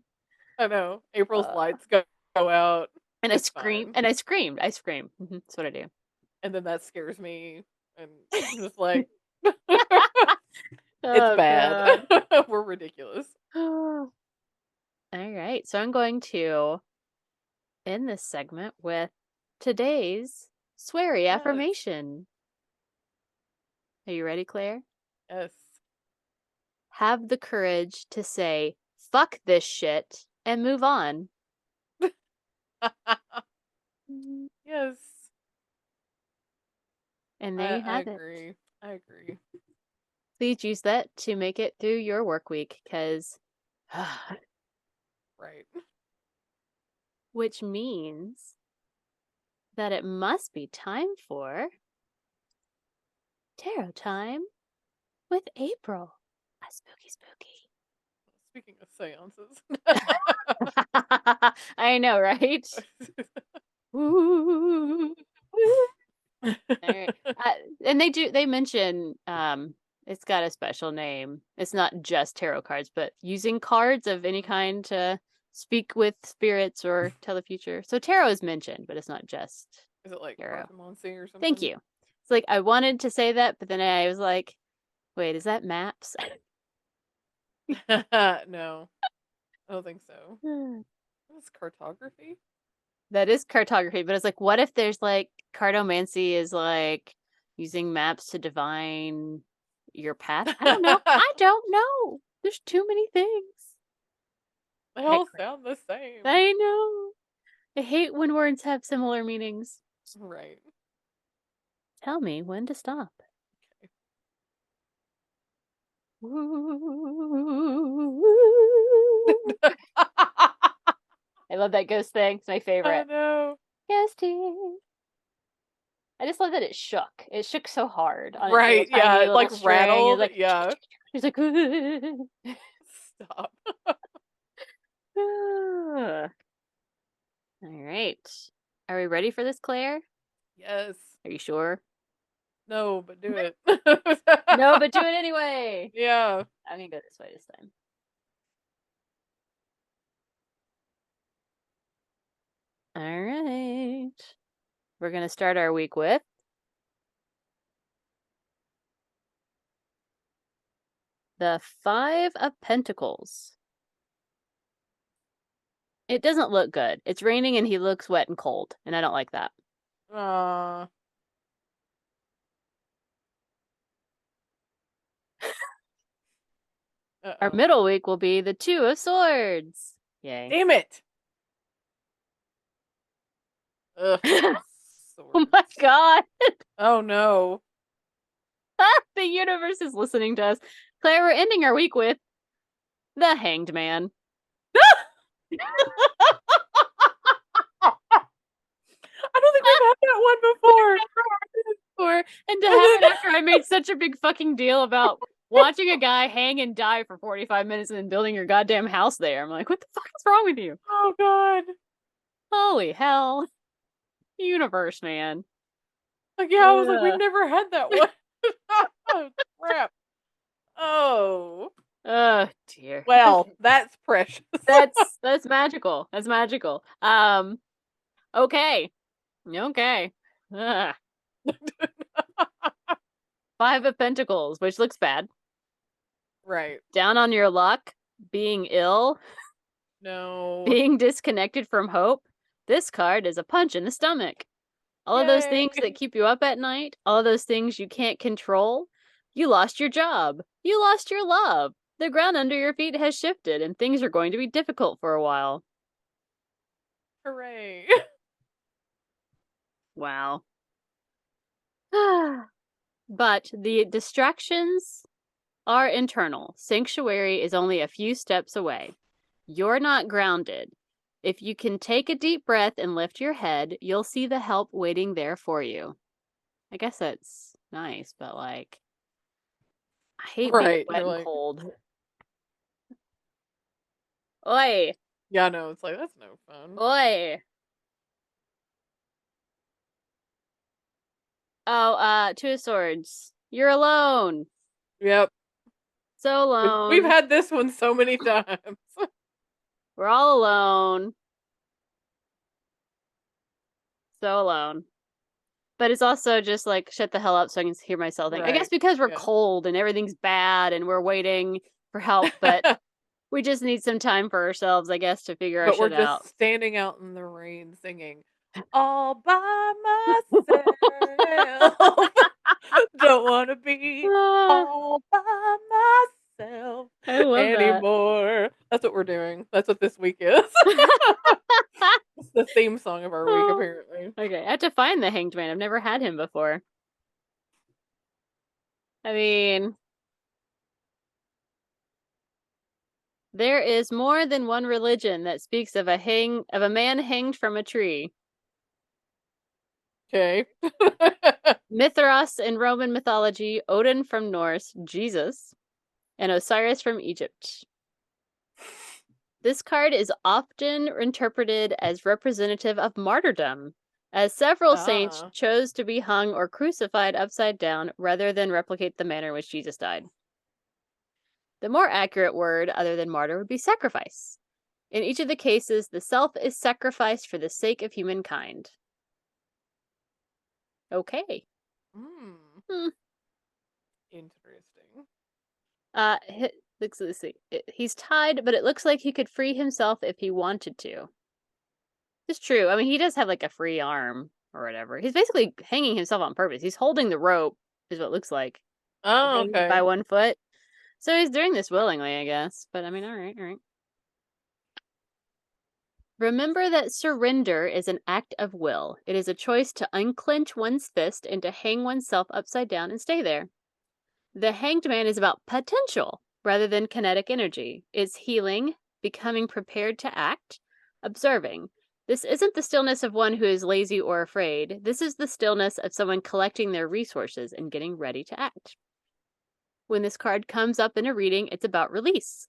B: I know. April's lights go out.
A: And
B: it's
A: I scream.
B: fine.
A: And I screamed. I scream. That's what I do.
B: And then that scares me. And I'm just like,
A: Oh,
B: it's bad. We're ridiculous.
A: All right. So I'm going to end this segment with today's sweary affirmation. Are you ready, Claire?
B: Yes.
A: Have the courage to say, fuck this shit, and move on.
B: Yes.
A: And there you have
B: I
A: it.
B: agree. I agree.
A: Please use that to make it through your work week, because...
B: Right.
A: Which means that it must be time for tarot time with April. A spooky.
B: Speaking of seances.
A: I know, right? All right. And they mention it's got a special name. It's not just tarot cards, but using cards of any kind to speak with spirits or tell the future. So tarot is mentioned, but it's not just
B: Is it like
A: tarot.
B: cartomancy or something?
A: Thank you. It's like I wanted to say that, but then I was like, wait, is that maps?
B: No. I don't think so. That's cartography?
A: That is cartography, but it's like, what if there's like cartomancy is like using maps to divine your path? I don't know. I don't know. There's too many things.
B: They all sound the same.
A: I know. I hate when words have similar meanings.
B: Right.
A: Tell me when to stop. Okay. I love that ghost thing. It's my favorite.
B: I know.
A: Ghosty. I just love that it shook. It shook so hard on
B: Right,
A: its little tiny
B: yeah, like
A: string.
B: rattled.
A: It's like,
B: Yeah.
A: He's like,
B: Stop.
A: all right. Are we ready for this, Claire?
B: Yes.
A: Are you sure?
B: No, but do it.
A: No, but do it anyway.
B: Yeah.
A: I'm gonna go this way this time. All right. We're gonna start our week with the Five of Pentacles. It doesn't look good. It's raining and he looks wet and cold, and I don't like that.
B: Uh
A: Our middle week will be the Two of Swords. Yay.
B: Damn it. Ugh.
A: Oh my god.
B: Oh no.
A: The universe is listening to us. Claire, we're ending our week with the Hanged Man.
B: I don't think we've had that one before.
A: And to have it after I made such a big fucking deal about watching a guy hang and die for 45 minutes and then building your goddamn house there. I'm like, what the fuck is wrong with you?
B: Oh god.
A: Holy hell. Universe, man.
B: Like, yeah, I was like, we've never had that one. Oh, crap. Oh.
A: Oh, dear.
B: Well, that's precious.
A: That's magical. That's magical. Okay. Okay. Five of Pentacles, which looks bad.
B: Right.
A: Down on your luck, being ill.
B: No.
A: Being disconnected from hope. This card is a punch in the stomach. All of those things that keep you up at night, all of those things you can't control. You lost your job. You lost your love. The ground under your feet has shifted and things are going to be difficult for a while.
B: Hooray.
A: Wow. But the distractions are internal. Sanctuary is only a few steps away. You're not grounded. If you can take a deep breath and lift your head, you'll see the help waiting there for you. I guess that's nice, but like, I hate being wet and cold. Oi!
B: Yeah, no, it's like, that's no fun.
A: Oi! Oh, Two of Swords. You're alone.
B: Yep.
A: So alone.
B: We've had this one so many times.
A: We're all alone. So alone. But it's also just like, shut the hell up so I can hear myself think. I guess
B: Right.
A: because we're
B: Yeah.
A: cold and everything's bad and we're waiting for help, but we just need some time for ourselves, I guess, to figure our
B: But we're
A: shit
B: just
A: out.
B: standing out in the rain singing, all by myself. Don't want to be all by myself
A: I love that.
B: anymore. That's what we're doing. That's what this week is. It's the theme song of our week, apparently.
A: Okay, I have to find the Hanged Man. I've never had him before. I mean, there is more than one religion that speaks of a man hanged from a tree.
B: Okay.
A: Mithras in Roman mythology, Odin from Norse, Jesus, and Osiris from Egypt. This card is often interpreted as representative of martyrdom, as several saints chose to be hung or crucified upside down rather than replicate the manner in which Jesus died. The more accurate word, other than martyr, would be sacrifice. In each of the cases, the self is sacrificed for the sake of humankind. Okay.
B: Interesting.
A: Let's see. He's tied, but it looks like he could free himself if he wanted to. It's true. I mean, he does have like a free arm or whatever. He's basically hanging himself on purpose. He's holding the rope, is what it looks like.
B: Oh,
A: Hanging
B: okay.
A: by one foot. So he's doing this willingly, I guess. But I mean, all right. Remember that surrender is an act of will. It is a choice to unclench one's fist and to hang oneself upside down and stay there. The Hanged Man is about potential rather than kinetic energy. It's healing, becoming prepared to act, observing. This isn't the stillness of one who is lazy or afraid. This is the stillness of someone collecting their resources and getting ready to act. When this card comes up in a reading, it's about release,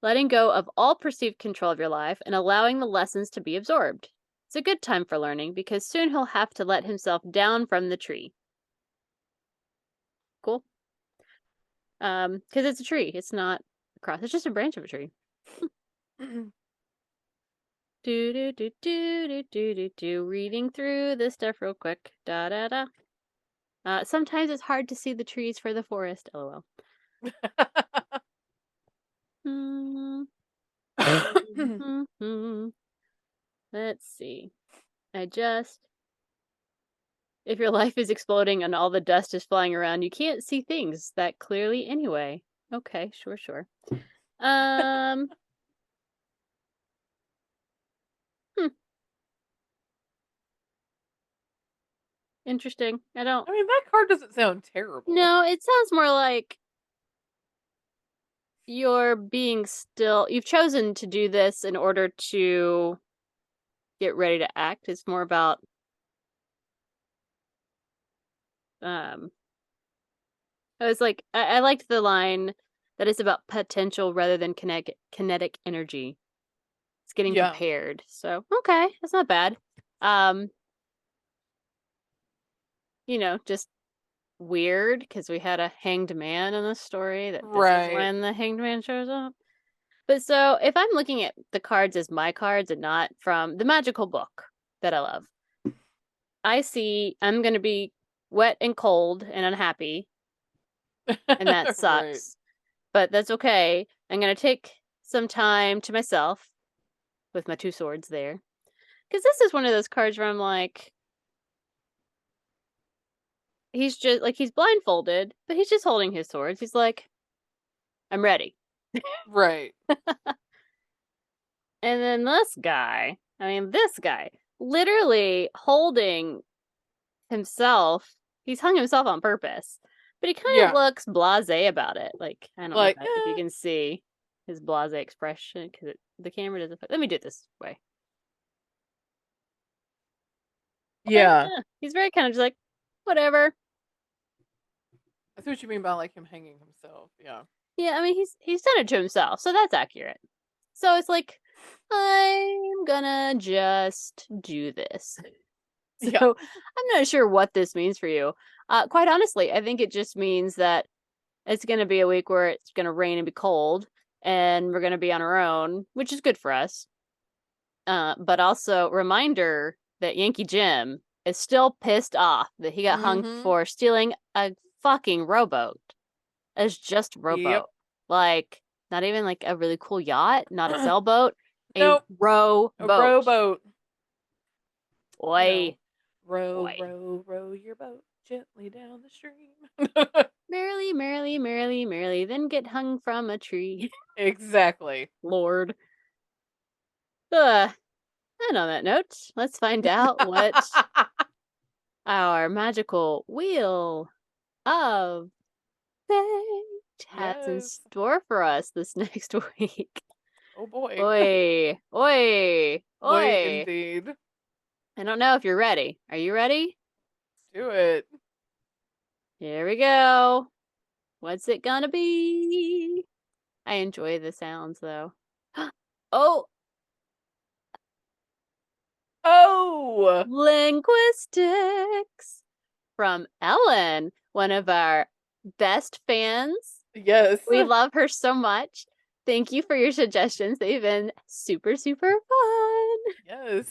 A: letting go of all perceived control of your life and allowing the lessons to be absorbed. It's a good time for learning because soon he'll have to let himself down from the tree. Cool. Because it's a tree. It's not a cross. It's just a branch of a tree. Reading through this stuff real quick. Sometimes it's hard to see the trees for the forest. LOL. Let's see. If your life is exploding and all the dust is flying around, you can't see things that clearly anyway. Okay, sure. Interesting.
B: I mean, that card doesn't sound terrible.
A: No, it sounds more like you've chosen to do this in order to get ready to act. It's more about I was like I liked the line that it's about potential rather than kinetic energy. It's getting prepared. So, okay, that's not bad. Just weird because we had a hanged man in the story that this is when the hanged man shows up. But so if I'm looking at the cards as my cards and not from the magical book that I love, I see I'm going to be wet and cold and unhappy, and that sucks. But that's okay. I'm going to take some time to myself with my two swords there. Because this is one of those cards where I'm like, he's just like, he's blindfolded, but he's just holding his swords. He's like, I'm ready.
B: Right.
A: And then this guy, literally holding himself, he's hung himself on purpose, but he kind of looks blasé about it. Like, I don't know if you can see his blasé expression because the camera doesn't. Let me do it this way.
B: Yeah.
A: He's very kind of just like, whatever.
B: I see what you mean by like him hanging himself. Yeah.
A: Yeah, I mean he's done it to himself, so that's accurate. So it's like, I'm gonna just do this. So
B: Yeah.
A: I'm not sure what this means for you. Quite honestly, I think it just means that it's going to be a week where it's going to rain and be cold, and we're going to be on our own, which is good for us. But also, reminder that Yankee Jim is still pissed off that he got hung for stealing a fucking rowboat. It's just a
B: Yep.
A: rowboat. Like, not even like a really cool yacht, not a sailboat, a
B: Nope.
A: rowboat.
B: A rowboat. You know,
A: Oi.
B: row,
A: Oi.
B: row, row your boat gently down the stream.
A: Merrily, merrily, merrily, merrily, then get hung from a tree.
B: Exactly.
A: Lord. And on that note, let's find out what our magical wheel of fate has in
B: Yes.
A: store for us this next week.
B: Oh boy.
A: Oi, oi,
B: Boy,
A: oi.
B: indeed.
A: I don't know if you're ready. Are you ready?
B: Do it.
A: Here we go. What's it gonna be? I enjoy the sounds though. Oh,
B: Oh!
A: linguistics from Ellen, one of our best fans.
B: Yes.
A: We love her so much. Thank you for your suggestions. They've been super, super fun.
B: Yes.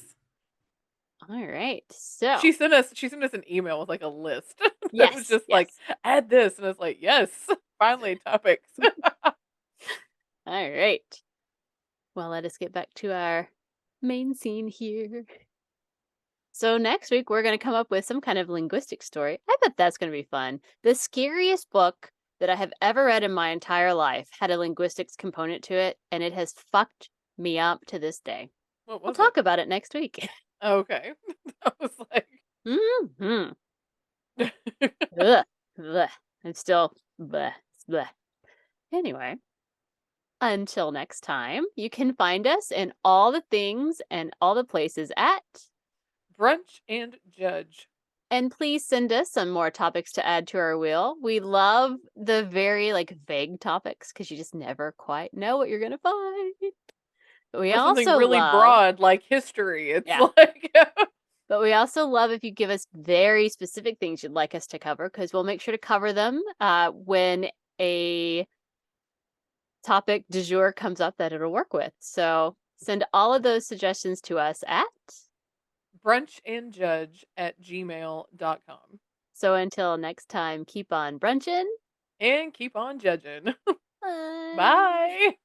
A: All right. So,
B: She sent us an email with like a list. It was
A: yes,
B: just like,
A: yes.
B: add this. And I was like, yes, finally topics.
A: All right. Well, let us get back to our main scene here. So, next week, we're going to come up with some kind of linguistic story. I bet that's going to be fun. The scariest book that I have ever read in my entire life had a linguistics component to it, and it has fucked me up to this day.
B: What
A: We'll
B: was it?
A: talk about it next week.
B: Okay. I was like,
A: Mm-hmm. Ugh, bleh. I'm still bleh, bleh. Anyway, until next time, you can find us in all the things and all the places at.
B: Brunch and Judge.
A: And please send us some more topics to add to our wheel. We love the very like vague topics because you just never quite know what you're gonna find. But we
B: Or something
A: also
B: really
A: love,
B: broad like history. It's
A: yeah.
B: like
A: But we also love if you give us very specific things you'd like us to cover because we'll make sure to cover them when a topic du jour comes up that it'll work with. So send all of those suggestions to us at.
B: brunchandjudge@gmail.com.
A: So until next time, keep on brunching
B: And keep on judging.
A: Bye.
B: Bye.